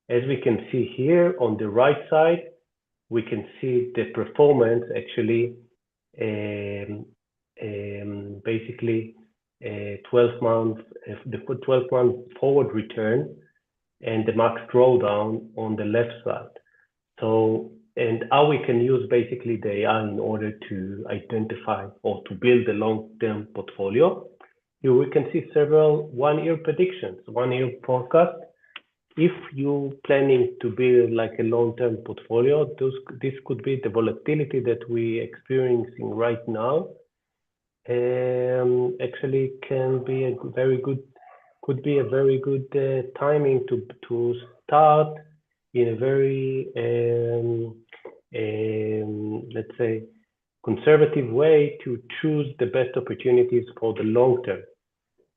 As we can see here on the right side, we can see the performance actually basically 12 months, the 12-month forward return and the max drawdown on the left side. So, and how we can use basically the AI in order to identify or to build a long-term portfolio. Here we can see several 1-year predictions, 1-year forecast. If you're planning to build like a long-term portfolio, this could be the volatility that we're experiencing right now. Actually can be a very good, could be a very good timing to start in a very, let's say, conservative way to choose the best opportunities for the long term.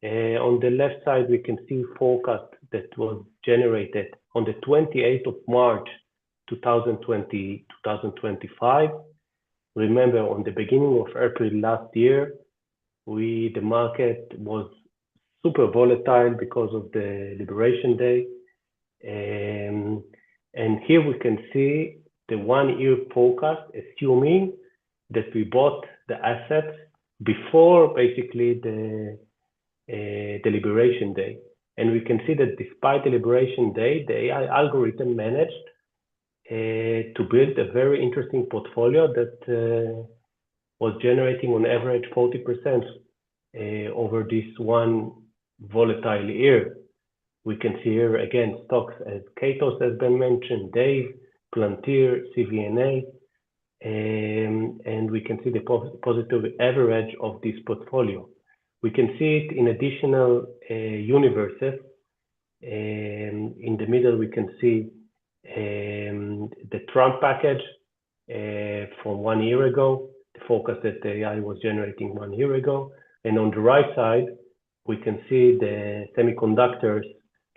On the left side, we can see forecast that was generated on the 28th of March, 2025. Remember, on the beginning of April last year, the market was super volatile because of the Liberation Day. And here we can see the 1-year forecast, assuming that we bought the assets before basically the Liberation Day. And we can see that despite the Liberation Day, the AI algorithm managed to build a very interesting portfolio that was generating on average 40% over this one volatile year. We can see here again stocks as Katos has been mentioned, Dave, Plantier, CVNA, and we can see the positive average of this portfolio. We can see it in additional universes. In the middle, we can see the Trump package from 1 year ago, the forecast that the AI was generating 1 year ago. And on the right side, we can see the semiconductors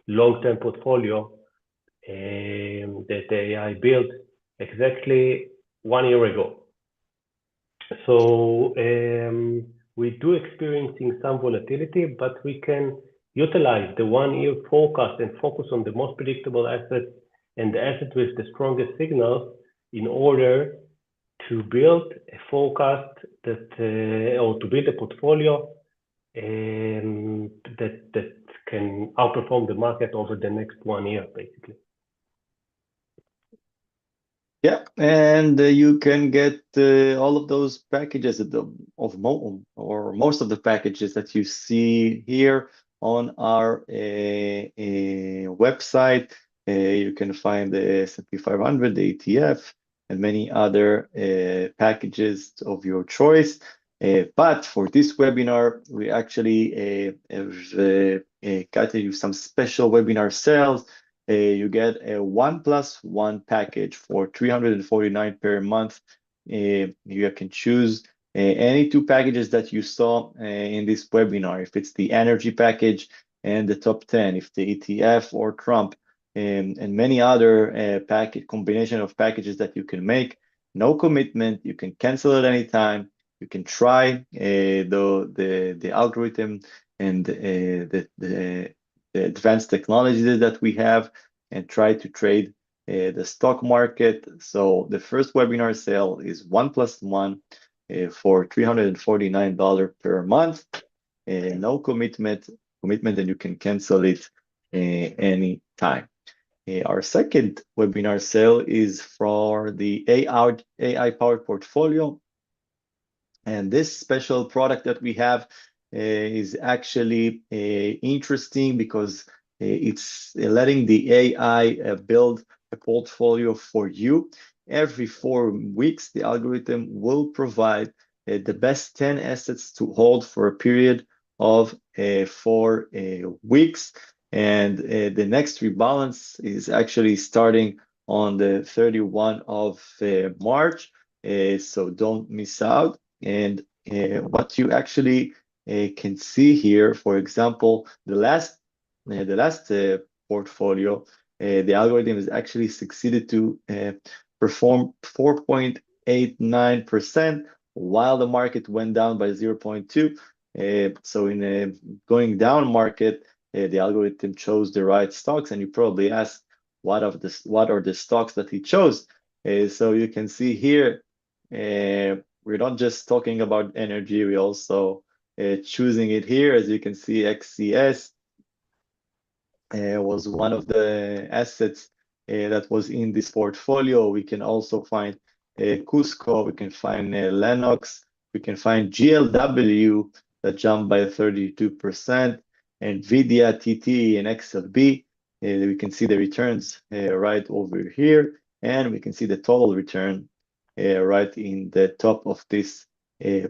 long-term portfolio that the AI built exactly 1 year ago. So we do experiencing some volatility, but we can utilize the 1-year forecast and focus on the most predictable assets and the assets with the strongest signals in order to build a forecast that, or to build a portfolio that can outperform the market over the next 1 year, basically. Yeah, and you can get all of those packages of mo or most of the packages that you see here on our website. You can find the S&P 500, the ETF, and many other packages of your choice. But for this webinar, we actually have got you some special webinar sales. You get a 1+1 package for 349 per month. You can choose any two packages that you saw in this webinar. If it's the energy package and the top 10, if the ETF or Trump, and many other package combination of packages that you can make. No commitment. You can cancel at any time. You can try the algorithm and the advanced technology that we have and try to trade the stock market. So the first webinar sale is 1+1 for $349 per month. No commitment, and you can cancel it any time. Our second webinar sale is for the AI powered portfolio. And this special product that we have is actually interesting because it's letting the AI build a portfolio for you. Every 4 weeks, the algorithm will provide the best 10 assets to hold for a period of 4 weeks. And the next rebalance is actually starting on the 31 of March. So don't miss out. And what you actually can see here, for example, the last portfolio, the algorithm has actually succeeded to perform 4.89% while the market went down by 0.2. So in a going down market, the algorithm chose the right stocks, and you probably asked what are the stocks that he chose. So you can see here. We're not just talking about energy, we also choosing it here. As you can see, XCS was one of the assets that was in this portfolio. We can also find Cusco, we can find Lennox, we can find GLW that jumped by 32%, NVIDIA, TT, and XLB. We can see the returns right over here, and we can see the total return right in the top of this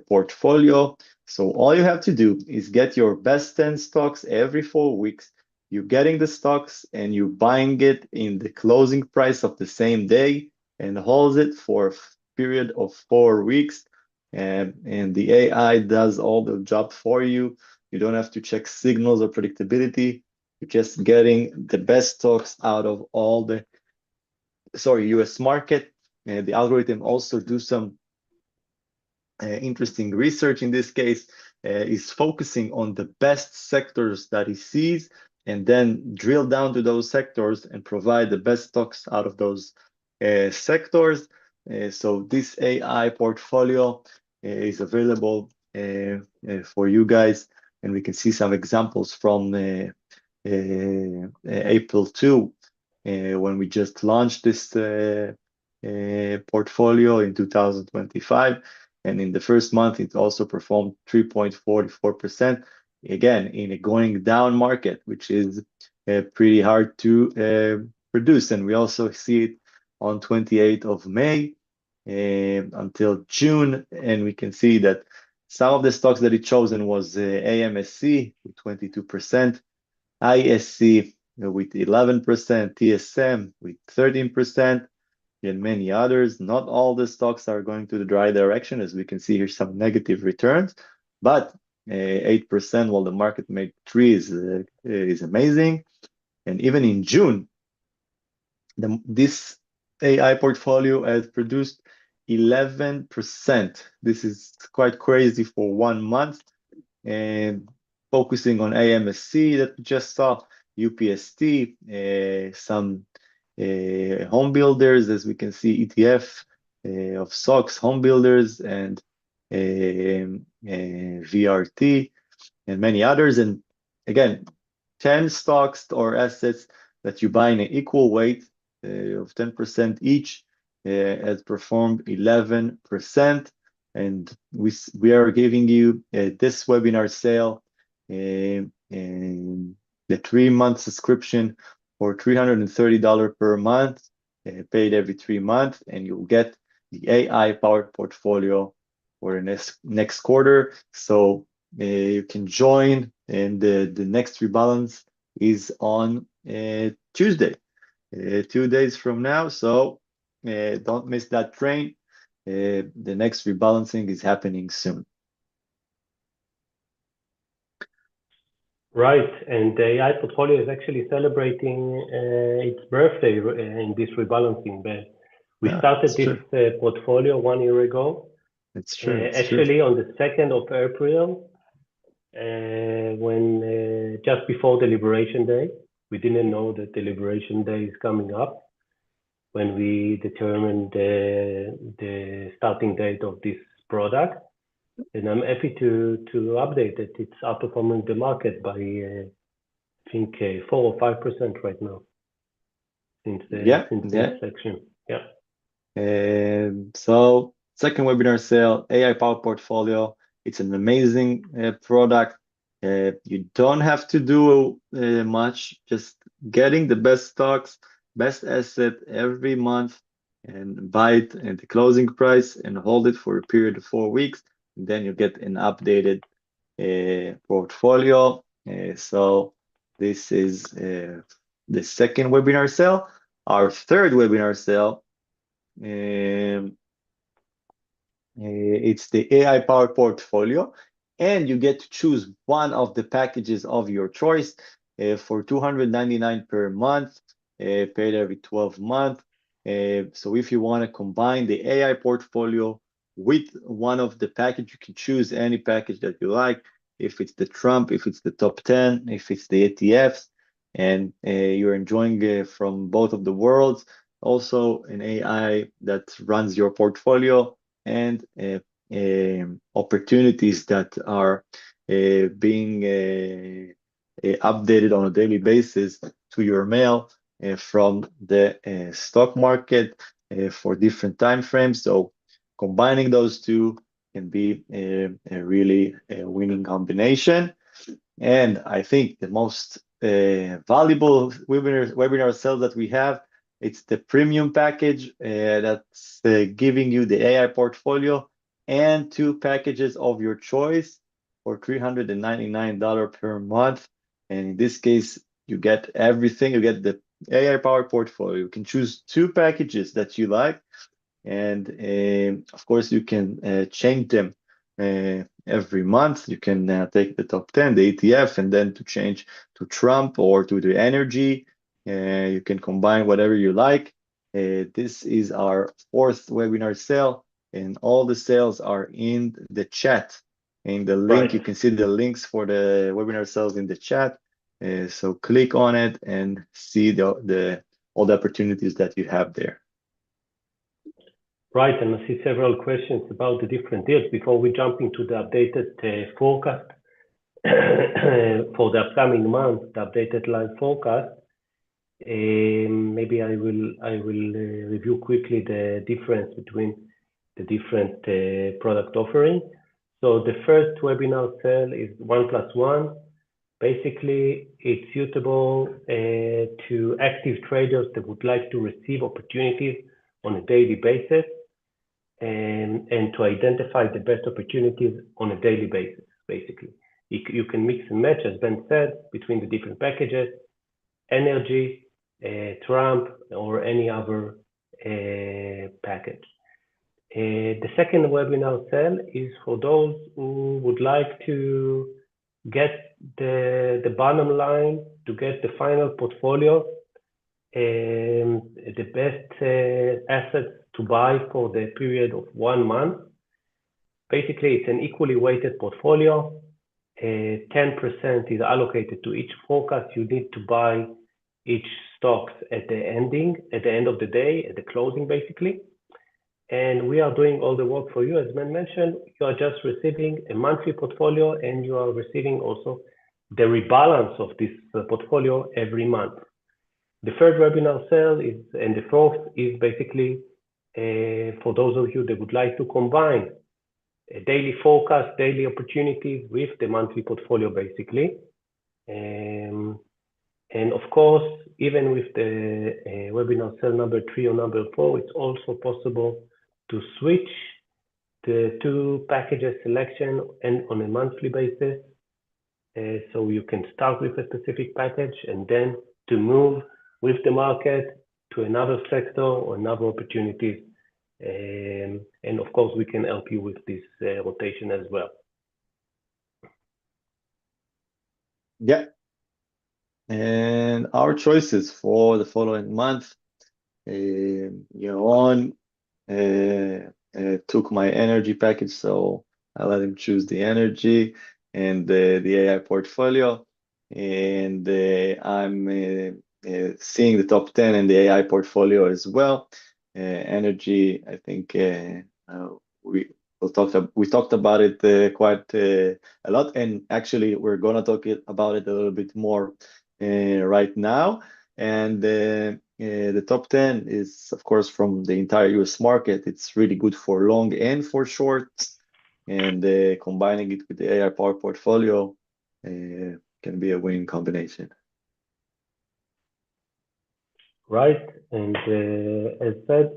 portfolio. So all you have to do is get your best 10 stocks every 4 weeks. You're getting the stocks and you're buying it in the closing price of the same day and holds it for a period of 4 weeks. And the AI does all the job for you. You don't have to check signals or predictability. You're just getting the best stocks out of all the US market. The algorithm also do some interesting research in this case, is focusing on the best sectors that he sees and then drill down to those sectors and provide the best stocks out of those sectors. So this AI portfolio is available for you guys, and we can see some examples from April 2, when we just launched this portfolio in 2025. And in the first month, it also performed 3.44%. Again, in a going down market, which is pretty hard to produce. And we also see it on 28th of May until June. And we can see that some of the stocks that it chosen was AMSC with 22%, ISC with 11%, TSM with 13%, and many others. Not all the stocks are going to the right direction, as we can see here, some negative returns, but 8% while the market made 3 is amazing. And even in June, this AI portfolio has produced 11%. This is quite crazy for 1 month. And focusing on AMSC that we just saw, UPST, some home builders, as we can see, ETF of SOX, home builders, and VRT, and many others. And again, 10 stocks or assets that you buy in an equal weight of 10% each has performed 11%, and we are giving you this webinar sale and the 3-month subscription for $330 per month, paid every 3 months, and you'll get the AI powered portfolio for the next quarter. So you can join, and the next rebalance is on Tuesday, 2 days from now. So don't miss that train. The next rebalancing is happening soon. Right, and the AI portfolio is actually celebrating its birthday in this rebalancing. But we started this portfolio 1 year ago. It's true. Actually, on the 2nd of April, when just before the Liberation Day, we didn't know that the Liberation Day is coming up, when we determined the starting date of this product. And I'm happy to update that it's outperforming the market by I think 4 or 5% right now since the inception. Yeah. So second webinar sale, AI Power Portfolio. It's an amazing product. You don't have to do much, just getting the best stocks, best asset every month, and buy it at the closing price and hold it for a period of 4 weeks. And then you get an updated portfolio. So this is the second webinar sale. Our third webinar sale, it's the AI Power Portfolio, and you get to choose one of the packages of your choice for $299 per month, paid every 12 months. So if you want to combine the AI portfolio with one of the package, you can choose any package that you like. If it's the Trump, if it's the top 10, if it's the ETFs, and you're enjoying from both of the worlds. Also, an AI that runs your portfolio, and opportunities that are being updated on a daily basis to your mail from the stock market for different time frames. So combining those two can be a really winning combination. And I think the most valuable webinar sales that we have, it's the premium package that's giving you the AI portfolio and 2 packages of your choice for $399 per month. And in this case, you get everything. You get the AI powered portfolio. You can choose 2 packages that you like. And of course, you can change them every month. You can take the top 10, the ETF, and then to change to Trump or to the energy. You can combine whatever you like. This is our 4th webinar sale, and all the sales are in the chat. In the link, you can see the links for the webinar sales in the chat. So click on it and see all the opportunities that you have there. Right, and I see several questions about the different deals. Before we jump into the updated forecast for the upcoming month, the updated live forecast, maybe I will review quickly the difference between the different product offerings. So the first webinar sale is 1+1. Basically, it's suitable to active traders that would like to receive opportunities on a daily basis, and to identify the best opportunities on a daily basis, basically. You can mix and match, as Ben said, between the different packages, energy, Trump, or any other package. The second webinar sale is for those who would like to get the bottom line, to get the final portfolio, the best assets to buy for the period of 1 month. Basically, it's an equally weighted portfolio. 10% is allocated to each forecast. You need to buy each stocks at the end of the day, at the closing, basically. And we are doing all the work for you. As Ben mentioned, you are just receiving a monthly portfolio, and you are receiving also the rebalance of this portfolio every month. The third webinar sale is, and the fourth is basically For those of you that would like to combine a daily forecast, daily opportunities with the monthly portfolio, basically. And of course, even with the webinar cell number 3 or number 4, it's also possible to switch the two packages selection and on a monthly basis. So you can start with a specific package and then to move with the market to another sector or another opportunities. And of course, we can help you with this rotation as well. Yeah. And our choices for the following month, Yaron took my energy package, so I let him choose the energy and the AI portfolio. And I'm seeing the top 10 in the AI portfolio as well. Energy, I think we we talked about it quite a lot, and actually we're gonna talk about it a little bit more right now. And the top 10 is, of course, from the entire US market. It's really good for long and for short. And combining it with the AI power portfolio can be a winning combination. Right. And as said,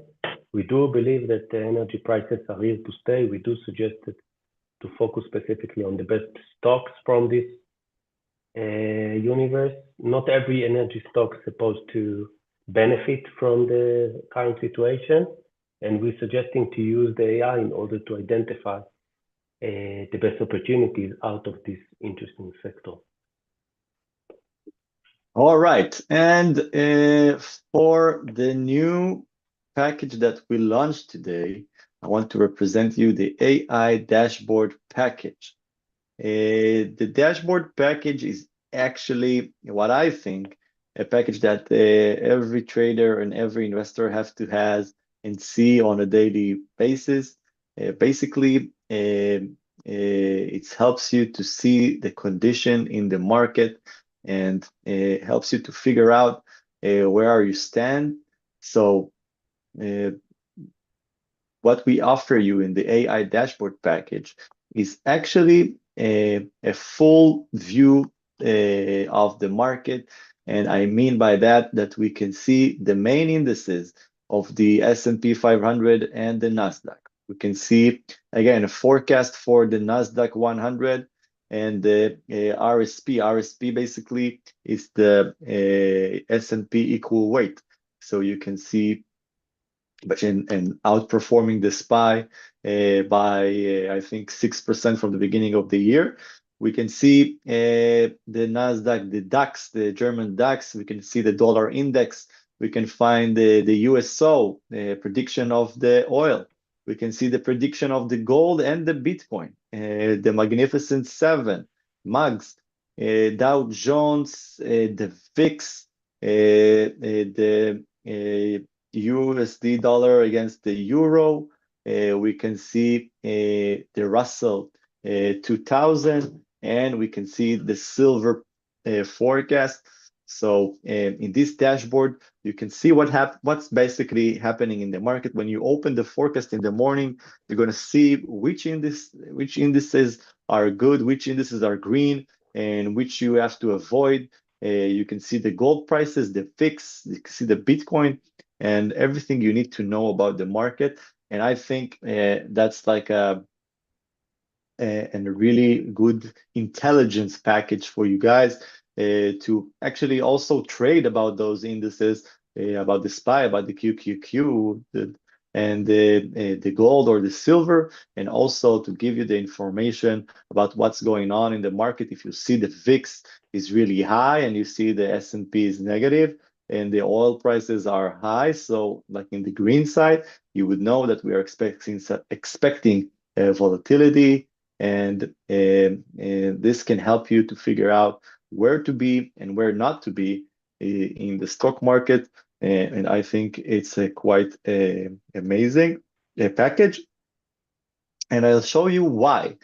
we do believe that the energy prices are here to stay. We do suggest it to focus specifically on the best stocks from this universe. Not every energy stock is supposed to benefit from the current situation, and we're suggesting to use the AI in order to identify the best opportunities out of this interesting sector. All right. And for the new package that we launched today, I want to represent you the AI dashboard package. The dashboard package is actually what I think a package that every trader and every investor have to has and see on a daily basis. Basically, it helps you to see the condition in the market and helps you to figure out where are you stand. So uh, what we offer you in the AI dashboard package is actually a full view of the market. And I mean by that that we can see the main indices of the S&P 500 and the Nasdaq. We can see, again, a forecast for the Nasdaq 100 and the RSP. RSP basically is the S&P equal weight. So you can see but and outperforming the SPY by I think 6% from the beginning of the year. We can see the Nasdaq, the DAX, the German DAX. We can see the dollar index. We can find the USO prediction of the oil. We can see the prediction of the gold and the Bitcoin, the Magnificent Seven, MAGS, Dow Jones, the VIX, the USD dollar against the euro. We can see the Russell 2000, and we can see the silver forecast. So in this dashboard, you can see what's basically happening in the market. When you open the forecast in the morning, you're going to see which indices are good, which indices are green, and which you have to avoid. You can see the gold prices, the VIX, you can see the Bitcoin, and everything you need to know about the market. And I think that's like and a really good intelligence package for you guys to actually also trade about those indices, about the SPY, about the QQQ, and the gold or the silver, and also to give you the information about what's going on in the market. If you see the VIX is really high and you see the S&P is negative and the oil prices are high, so like in the green side, you would know that we are expecting volatility, and this can help you to figure out where to be and where not to be in the stock market. And I think it's a quite amazing package. And I'll show you why.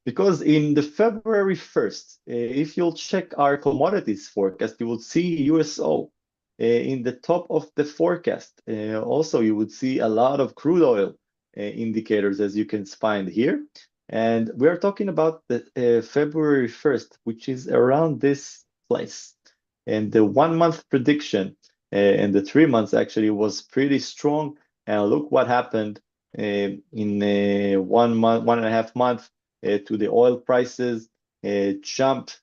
Because in the February 1st, if you'll check our commodities forecast, you will see USO. in the top of the forecast. Also, you would see a lot of crude oil indicators as you can find here. And we're talking about the February 1st, which is around this place. And the 1 month prediction and the 3 months actually was pretty strong. And look what happened in 1 month, 1.5 months to the oil prices. Jumped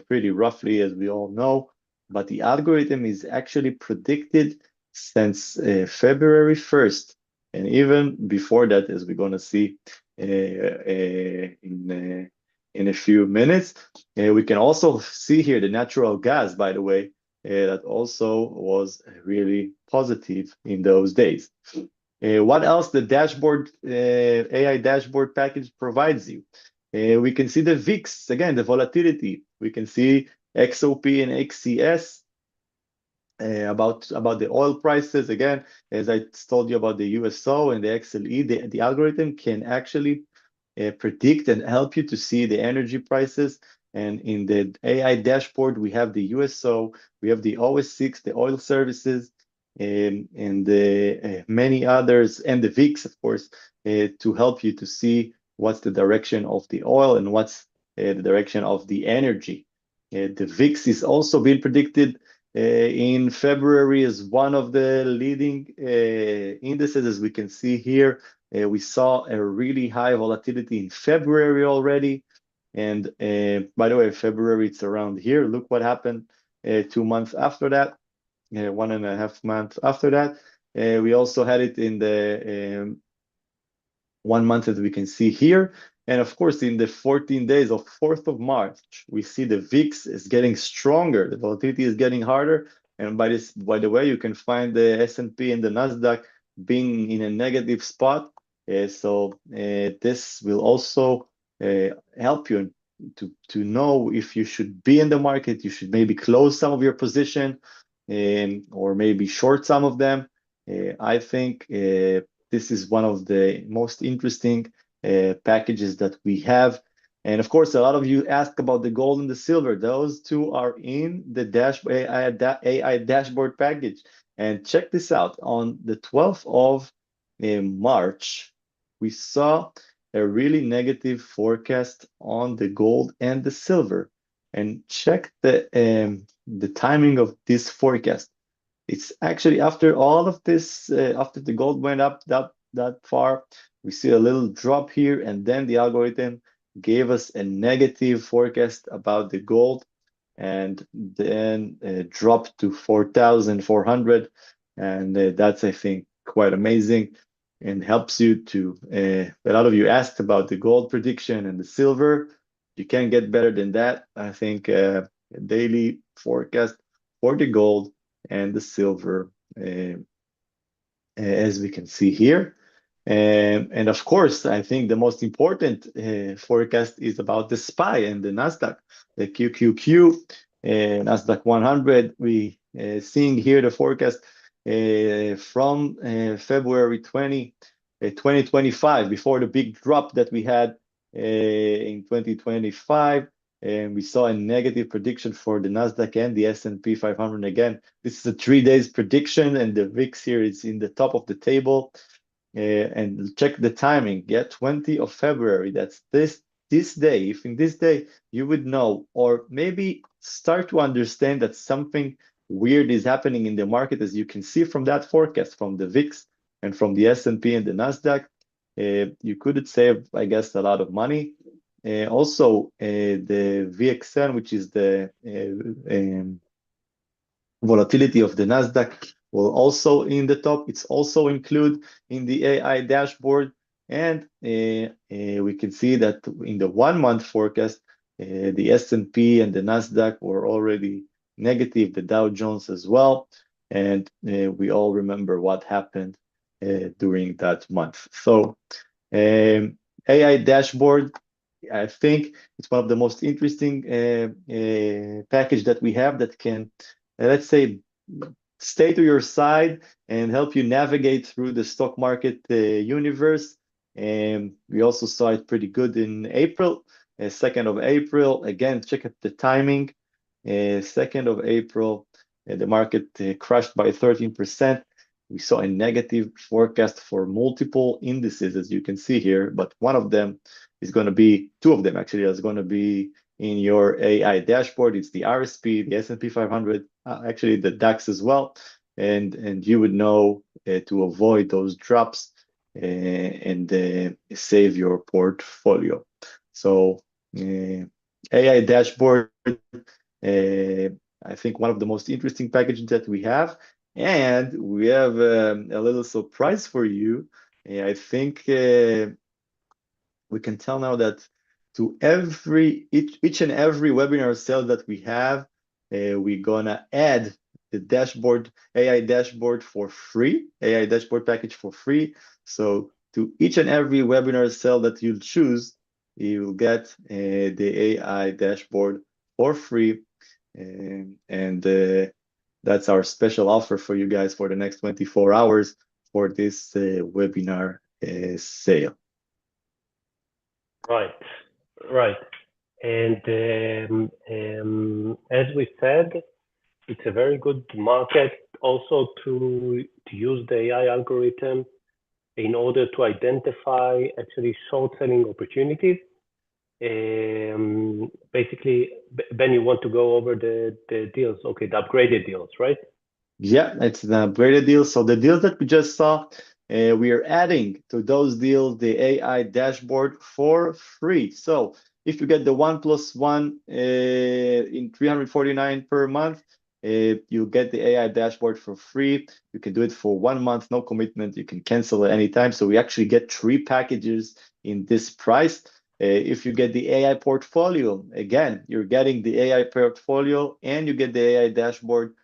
pretty roughly, as we all know, but the algorithm is actually predicted since February 1st. And even before that, as we're going to see in a few minutes, we can also see here the natural gas, by the way, that also was really positive in those days. What else the dashboard AI dashboard package provides you? We can see the VIX, again, the volatility. We can see XOP and XCS about the oil prices. Again, as I told you about the USO and the XLE, the algorithm can actually predict and help you to see the energy prices. And in the AI dashboard, we have the USO, we have the OS6, the oil services, and the many others, and the VIX, of course, to help you to see what's the direction of the oil and what's the direction of the energy. The VIX is also being predicted in February as one of the leading indices, as we can see here. We saw a really high volatility in February already. And by the way, February, it's around here. Look what happened 2 months after that, 1.5 months after that. We also had it in the 1 month, as we can see here. And of course, in the 14 days of 4th of March, we see the VIX is getting stronger. The volatility is getting harder. And by the way, you can find the S&P and the Nasdaq being in a negative spot. So this will also help you to know if you should be in the market. You should maybe close some of your position or maybe short some of them. I think this is one of the most interesting packages that we have. And of course, a lot of you ask about the gold and the silver. Those two are in the AI dashboard package. And check this out. On the 12th of March, we saw a really negative forecast on the gold and the silver. And check the timing of this forecast. It's actually after all of this, after the gold went up that far, we see a little drop here, and then the algorithm gave us a negative forecast about the gold, and then dropped to 4,400, and that's, I think, quite amazing and helps you to. A lot of you asked about the gold prediction and the silver. You can't get better than that. I think a daily forecast for the gold and the silver, as we can see here. And of course, I think the most important forecast is about the SPY and the Nasdaq, the QQQ, Nasdaq 100. We seeing here the forecast from February 2025, before the big drop that we had in 2025. And we saw a negative prediction for the Nasdaq and the S&P 500. Again, this is a 3 days prediction, and the VIX here is in the top of the table. And check the timing. Yeah, 20th of February. That's this day. If in this day you would know, or maybe start to understand that something weird is happening in the market, as you can see from that forecast, from the VIX and from the S&P and the Nasdaq, you could save, I guess, a lot of money. Also, the VXN, which is the volatility of the Nasdaq, will also in the top. It's also included in the AI dashboard, and we can see that in the 1 month forecast, the S&P and the Nasdaq were already negative, the Dow Jones as well, and we all remember what happened during that month. So AI dashboard, I think it's one of the most interesting package that we have that can, let's say, stay to your side and help you navigate through the stock market universe. And we also saw it pretty good in April, 2nd of April. Again, check out the timing. 2nd of April, the market crashed by 13%. We saw a negative forecast for multiple indices, as you can see here, but one of them is going to be, two of them actually, is going to be in your AI dashboard. It's the RSP, the S&P 500, actually the DAX as well, and you would know to avoid those drops and save your portfolio. So AI dashboard, I think one of the most interesting packages that we have, and we have a little surprise for you. I think we can tell now that to each and every webinar sale that we have, we're gonna add the dashboard, AI dashboard for free, AI dashboard package for free. So to each and every webinar sale that you choose, you will get the AI dashboard for free. And that's our special offer for you guys for the next 24 hours for this webinar sale. Right, right. And as we said, it's a very good market also to use the AI algorithm in order to identify actually short selling opportunities. Basically, Ben, you want to go over the deals, okay, the upgraded deals, right? Yeah, it's the upgraded deals. So the deals that we just saw, we are adding to those deals the AI dashboard for free. So if you get the 1+1 in 349 per month, you get the AI dashboard for free. You can do it for 1 month, no commitment. You can cancel at any time. So we actually get 3 packages in this price. If you get the AI portfolio, again, you're getting the AI portfolio and you get the AI dashboard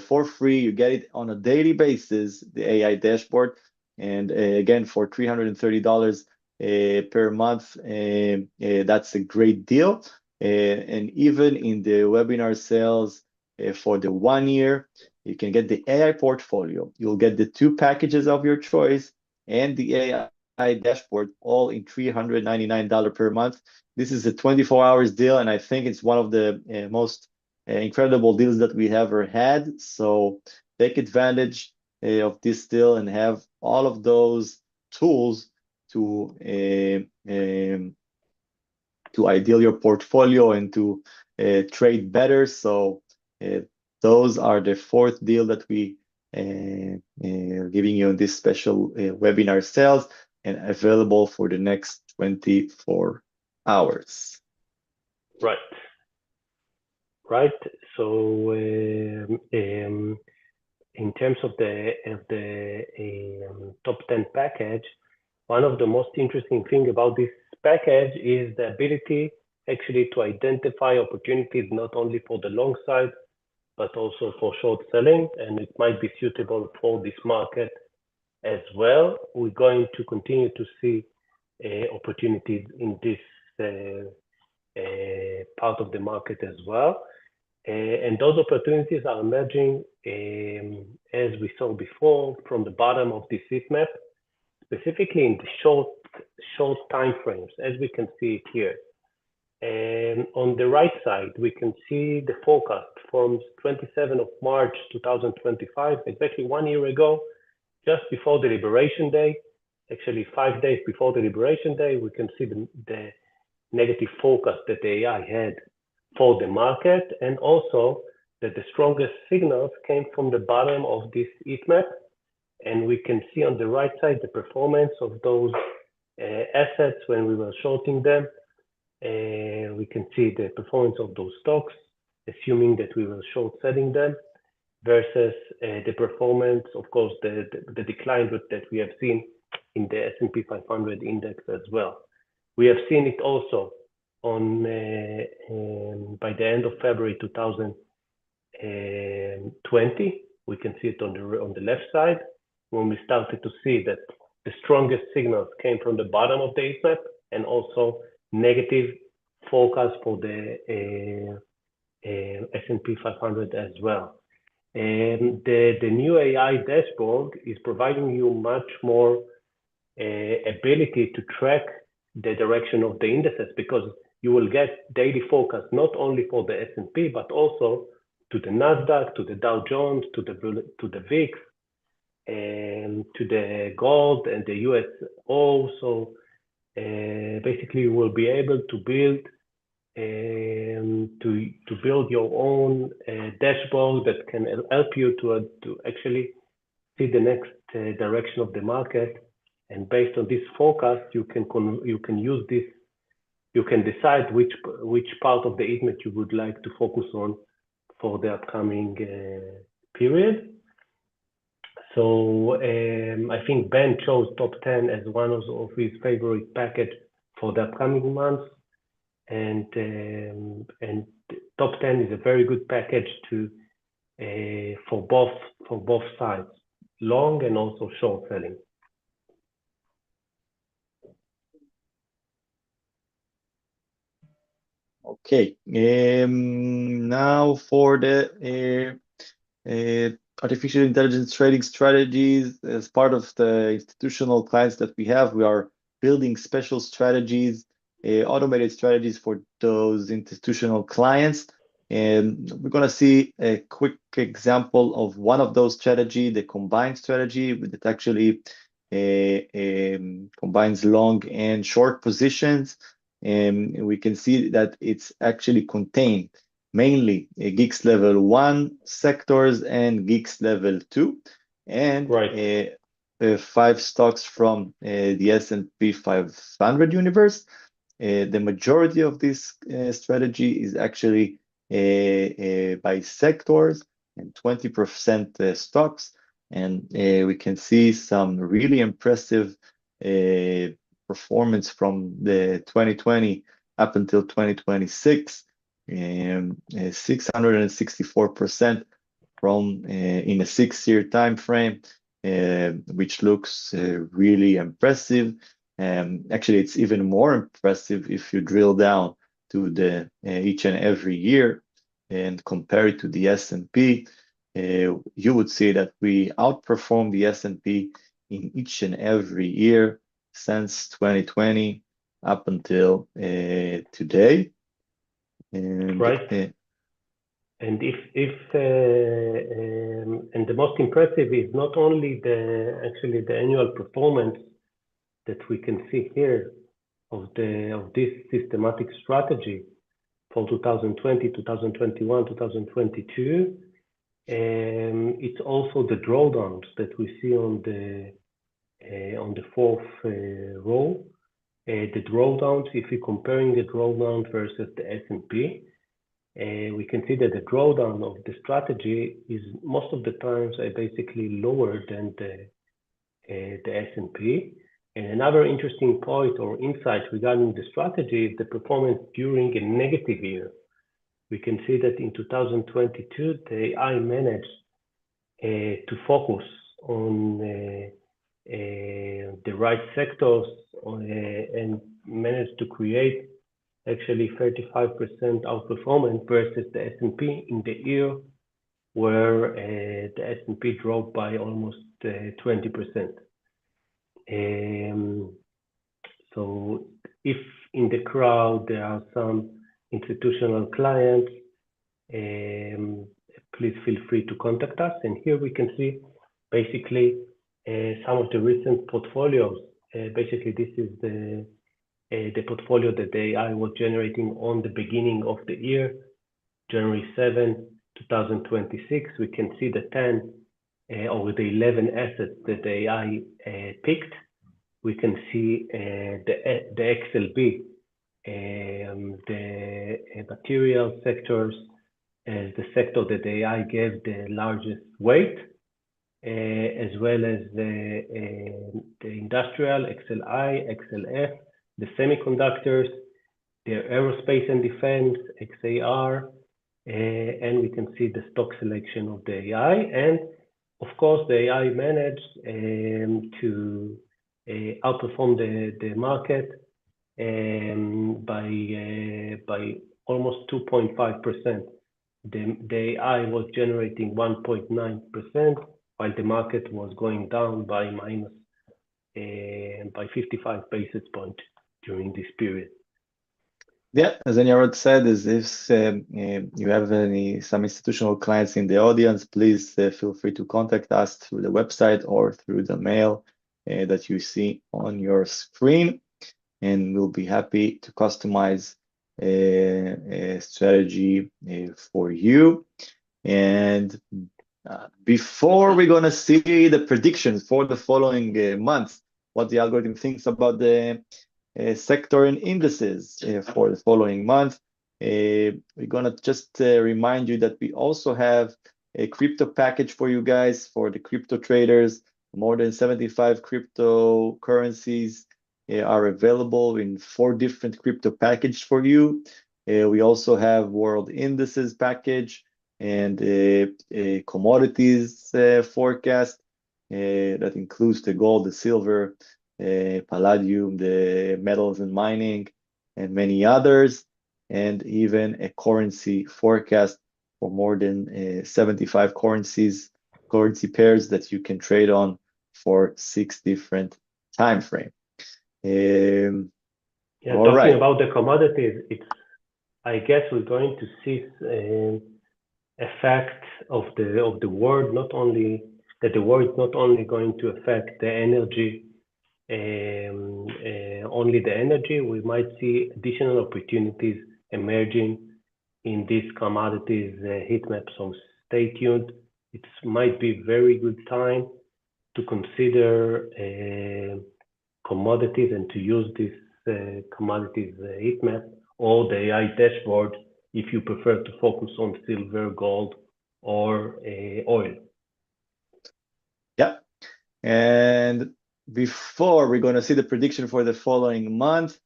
for free. You get it on a daily basis, the AI dashboard. And again, for $330 per month, that's a great deal. And even in the webinar sales for the 1 year, you can get the AI portfolio. You'll get the 2 packages of your choice and the AI dashboard all in $399 per month. This is a 24 hours deal, and I think it's one of the most incredible deals that we ever had. So take advantage of this deal and have all of those tools to ideal your portfolio and to trade better. So those are the 4th deal that we are giving you in this special webinar sales and available for the next 24 hours. Right. Right. So in terms of the top 10 package, one of the most interesting thing about this package is the ability actually to identify opportunities not only for the long side, but also for short selling, and it might be suitable for this market as well. We're going to continue to see opportunities in this part of the market as well. And those opportunities are emerging, as we saw before, from the bottom of this heat map, specifically in the short time frames, as we can see it here. And on the right side, we can see the forecast from 27th of March 2025, exactly 1 year ago, just before the Liberation Day, actually 5 days before the Liberation Day, we can see the negative forecast that the AI had for the market, and also that the strongest signals came from the bottom of this heat map. And we can see on the right side the performance of those assets when we were shorting them. We can see the performance of those stocks, assuming that we were short selling them, versus the performance, of course, the decline that we have seen in the S&P 500 index as well. We have seen it also on by the end of February 2020. We can see it on the left side, when we started to see that the strongest signals came from the bottom of the heat map, and also negative forecast for the S&P 500 as well. And the new AI dashboard is providing you much more ability to track the direction of the indices, because you will get daily forecast not only for the S&P, but also to the Nasdaq, to the Dow Jones, to the VIX, and to the gold and the USO. So basically, you will be able to build your own dashboard that can help you to actually see the next direction of the market. And based on this forecast, you can use this. You can decide which part of the event you would like to focus on for the upcoming period. So I think Ben chose top 10 as one of his favorite package for the upcoming months, and top 10 is a very good package for both sides, long and also short selling. Okay. Now for the artificial intelligence trading strategies, as part of the institutional clients that we have, we are building special strategies, automated strategies for those institutional clients. And we're going to see a quick example of one of those strategy, the combined strategy that actually combines long and short positions. And we can see that it's actually contained mainly GEEX level 1 sectors and GEEX level 2, and Right. 5 stocks from the S&P 500 universe. The majority of this strategy is actually by sectors and 20% stocks. And we can see some really impressive performance from the 2020 up until 2026. 664% from in a 6-year time frame, which looks really impressive. Actually, it's even more impressive if you drill down to the each and every year and compare it to the S&P. You would see that we outperform the S&P in each and every year since 2020 up until today. And right. And and the most impressive is not only the annual performance that we can see here of this systematic strategy for 2020, 2021, 2022. It's also the drawdowns that we see on the fourth row. The drawdowns, if you're comparing the drawdown versus the S&P, we can see that the drawdown of the strategy is most of the times basically lower than the S&P. And another interesting point or insight regarding the strategy is the performance during a negative year. We can see that in 2022, the AI managed to focus on the right sectors and managed to create actually 35% outperformance versus the S&P in the year where the S&P dropped by almost 20%. So if in the crowd there are some institutional clients, please feel free to contact us. And here we can see basically some of the recent portfolios. Basically, this is the portfolio that the AI was generating on the beginning of the year, January 7, 2026. We can see the 10 or the 11 assets that the AI picked. We can see the XLB, the material sectors as the sector that the AI gave the largest weight, as well as the industrial, XLI, XLF, the semiconductors, the aerospace and defense, XAR, and we can see the stock selection of the AI. And of course, the AI managed to outperform the market by almost 2.5%. The AI was generating 1.9%, while the market was going down by 55 basis points during this period. Yeah, as Anyarod said, is if you have some institutional clients in the audience, please feel free to contact us through the website or through the mail that you see on your screen, and we'll be happy to customize a strategy for you. And before we're gonna see the predictions for the following months, what the algorithm thinks about the sector and indices for the following month. We're gonna just remind you that we also have a crypto package for you guys, for the crypto traders. More than 75 cryptocurrencies are available in 4 different crypto packages for you. We also have world indices package and a commodities forecast that includes the gold, the silver, palladium, the metals and mining, and many others, and even a currency forecast for more than 75 currency pairs that you can trade on for 6 different time frame. Yeah, All talking right. about the commodities, it's I guess we're going to see effect of the war, not only that the war is not only going to affect the energy, only the energy, we might see additional opportunities emerging in these commodities heat map. So stay tuned. It might be very good time to consider commodities and to use this commodities heat map or the AI dashboard if you prefer to focus on silver, gold, or oil. Yeah. And before we're going to see the prediction for the following month,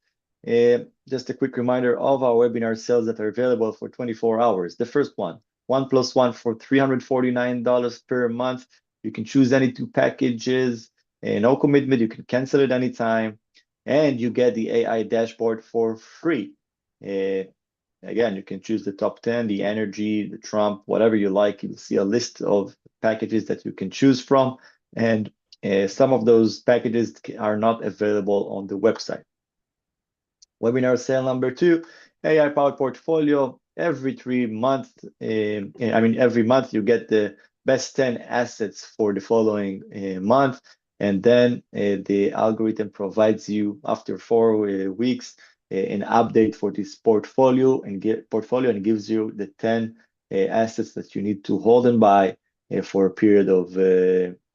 just a quick reminder of our webinar sales that are available for 24 hours. The first one plus one for $349 per month. You can choose any 2 packages, no commitment. You can cancel it anytime, and you get the AI dashboard for free. Uh, Again, you can choose the top 10, the energy, the Trump, whatever you like. You'll see a list of packages that you can choose from. And some of those packages are not available on the website. Webinar sale number 2, AI powered portfolio. Every 3 months, every month you get the best 10 assets for the following month. And then the algorithm provides you after 4 weeks an update for this portfolio and gives you the 10 assets that you need to hold and buy for a period of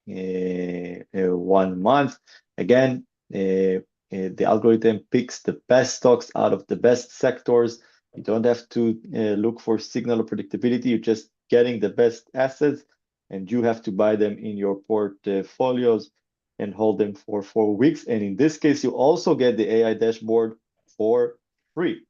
1 month. Again, the algorithm picks the best stocks out of the best sectors. You don't have to look for signal or predictability. You're just getting the best assets, and you have to buy them in your portfolios and hold them for 4 weeks. And in this case, you also get the AI dashboard for free.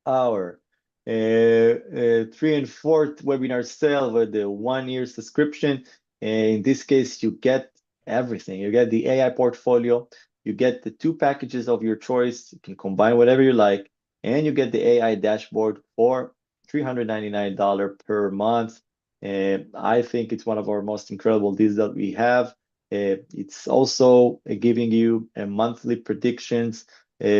Our 3 and 4th webinar sale with the 1 year subscription. In this case, you get everything. You get the AI portfolio, you get the 2 packages of your choice. You can combine whatever you like, and you get the AI dashboard for $399 per month. I think it's one of our most incredible deals that we have. It's also giving you a monthly predictions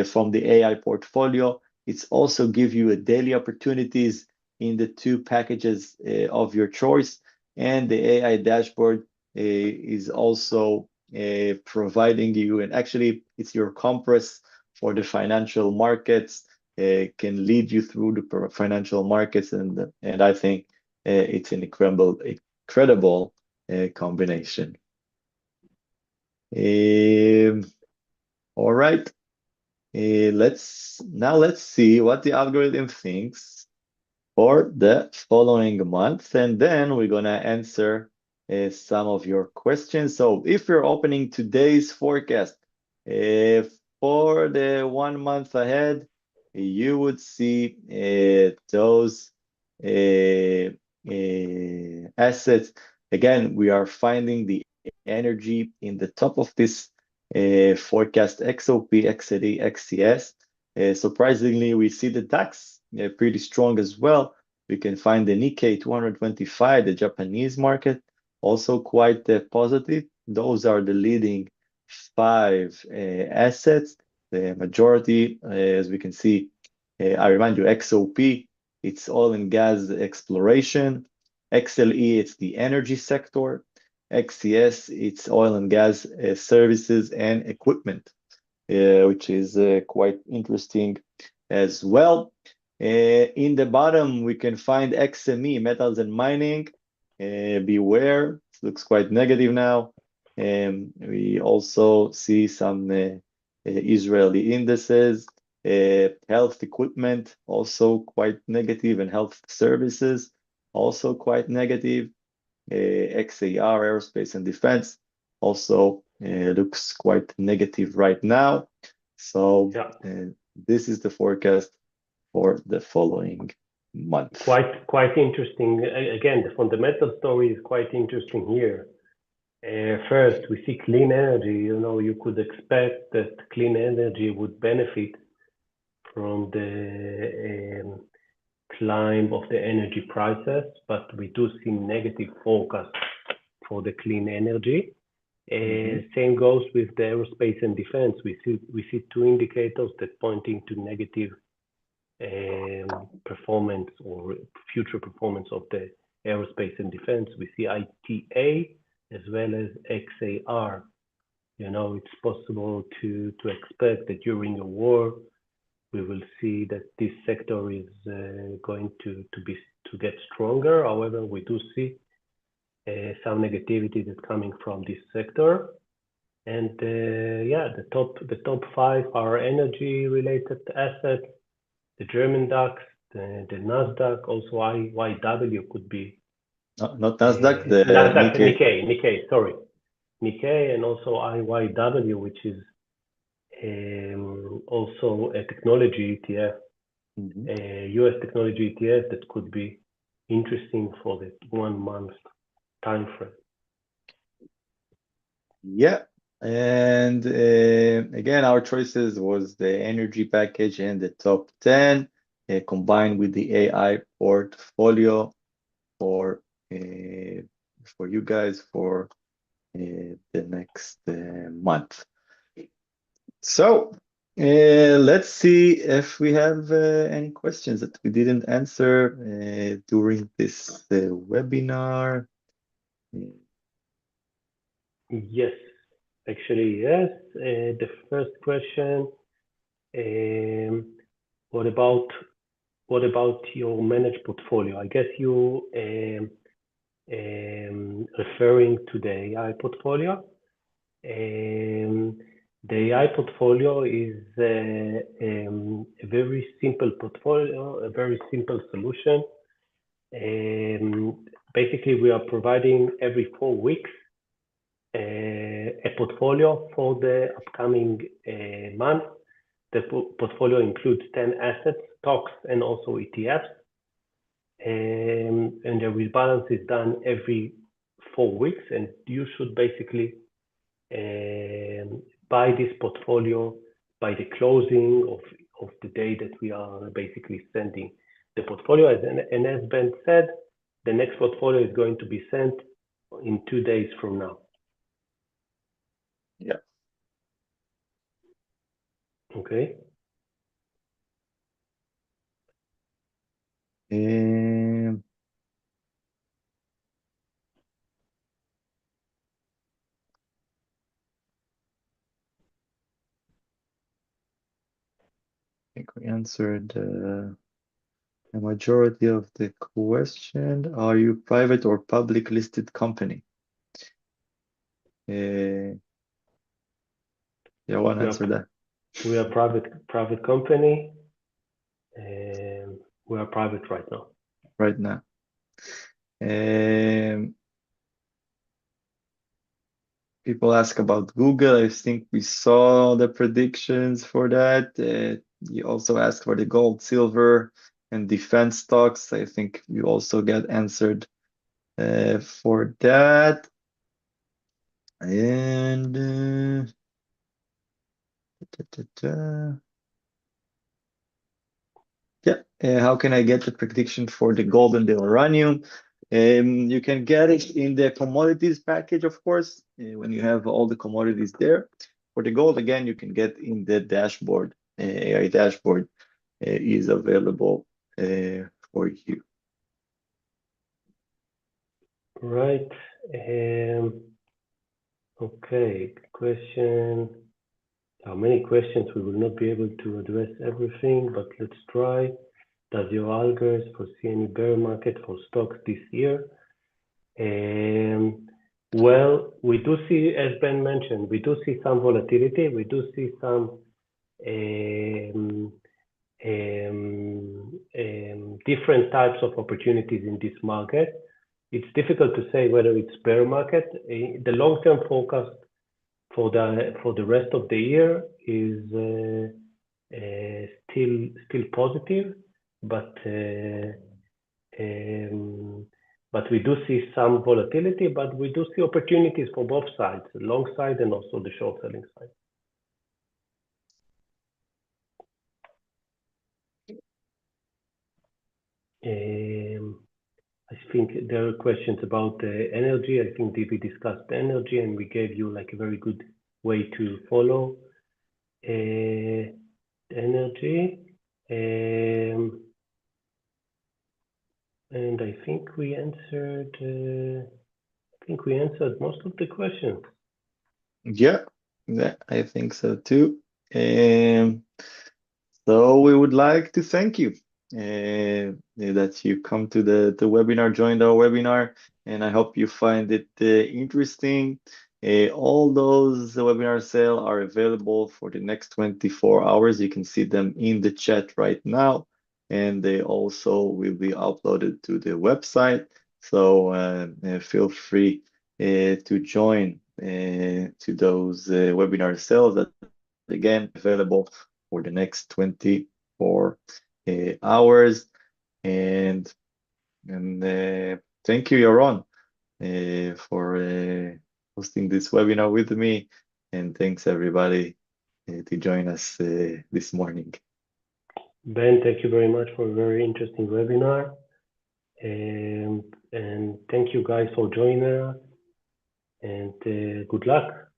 from the AI portfolio. It's also give you a daily opportunities in the 2 packages of your choice. And the AI dashboard is also providing you, and actually it's your compass for the financial markets, can lead you through the financial markets. And I think it's an incredible combination. All right. Let's see what the algorithm thinks for the following month, and then we're gonna answer some of your questions. So if you're opening today's forecast uh, for the 1 month ahead, you would see those assets. Again, we are finding the energy in the top of this forecast: XOP, XAD, XCS. Surprisingly, we see the DAX pretty strong as well. We can find the Nikkei 225, the Japanese market, also quite positive. Those are the leading 5 assets. The majority, as we can see, I remind you, XOP, it's oil and gas exploration. XLE, it's the energy sector. XCS, it's oil and gas services and equipment, which is quite interesting as well. In the bottom, we can find XME, metals and mining. Beware, it looks quite negative now. We also see some Israeli indices. Health equipment also quite negative, and health services also quite negative. XAR, aerospace and defense, also looks quite negative right now. So Yeah, this is the forecast for the following month. quite interesting. Again, the fundamental story is quite interesting here. First, we see clean energy. You know, you could expect that clean energy would benefit from the climb of the energy prices, but we do see negative forecast for the clean energy. Same goes with the aerospace and defense. We see two indicators that pointing to negative performance or future performance of the aerospace and defense. We see ITA as well as XAR. You know, it's possible to expect that during a war, we will see that this sector is going to get stronger. However, we do see some negativity that's coming from this sector. And yeah, the top five are energy related assets, the German DAX, the Nasdaq, also IYW could be Not Nasdaq, the Nasdaq, Nikkei. Nikkei, sorry, Nikkei, and also IYW, which is also a technology ETF, a US technology ETF that could be interesting for the 1 month time frame. Yeah. And again, our choices was the energy package and the top 10 combined with the AI portfolio for you guys for the next month. So let's see if we have any questions that we didn't answer during this webinar. Yes, actually, yes. The first question, what about your managed portfolio? I guess you referring to the AI portfolio. The AI portfolio is a very simple portfolio, a very simple solution. Basically, we are providing every 4 weeks a portfolio for the upcoming month. The portfolio includes 10 assets, stocks, and also ETFs. And the rebalance is done every 4 weeks, and you should basically buy this portfolio by the closing of the day that we are basically sending the portfolio. And as Ben said, the next portfolio is going to be sent in 2 days from now. Yeah. Okay. I think we answered the majority of the question. Are you private or public listed company? Yeah, one answer that. We are private company, and we are private right now. Right now. People ask about Google. I think we saw the predictions for that. You also asked for the gold, silver, and defense stocks. I think you also get answered for that. And yeah, how can I get the prediction for the gold and the uranium? You can get it in the commodities package, of course, when you have all the commodities there. For the gold, again, you can get in the dashboard, AI dashboard. is available for you. Right. Okay. Question. How many questions? We will not be able to address everything, but let's try. Does your algos foresee any bear market for stocks this year? Well, we do see, as Ben mentioned, we do see some volatility. We do see some different types of opportunities in this market. It's difficult to say whether it's bear market. The long-term forecast for the rest of the year is still positive, but we do see some volatility, but we do see opportunities for both sides, the long side and also the short selling side. I think there are questions about energy. I think we discussed energy and we gave you like a very good way to follow energy. And I think we answered most of the questions. Yeah, I think so too. So we would like to thank you that you come to the webinar, joined our webinar, and I hope you find it interesting. All those webinar sale are available for the next 24 hours. You can see them in the chat right now, and they also will be uploaded to the website. So feel free to join to those webinar sales that again available for the next 24 hours. And thank you, Yaron, for hosting this webinar with me. And thanks everybody to join us this morning. Ben, thank you very much for a very interesting webinar. And thank you guys for joining us. And good luck.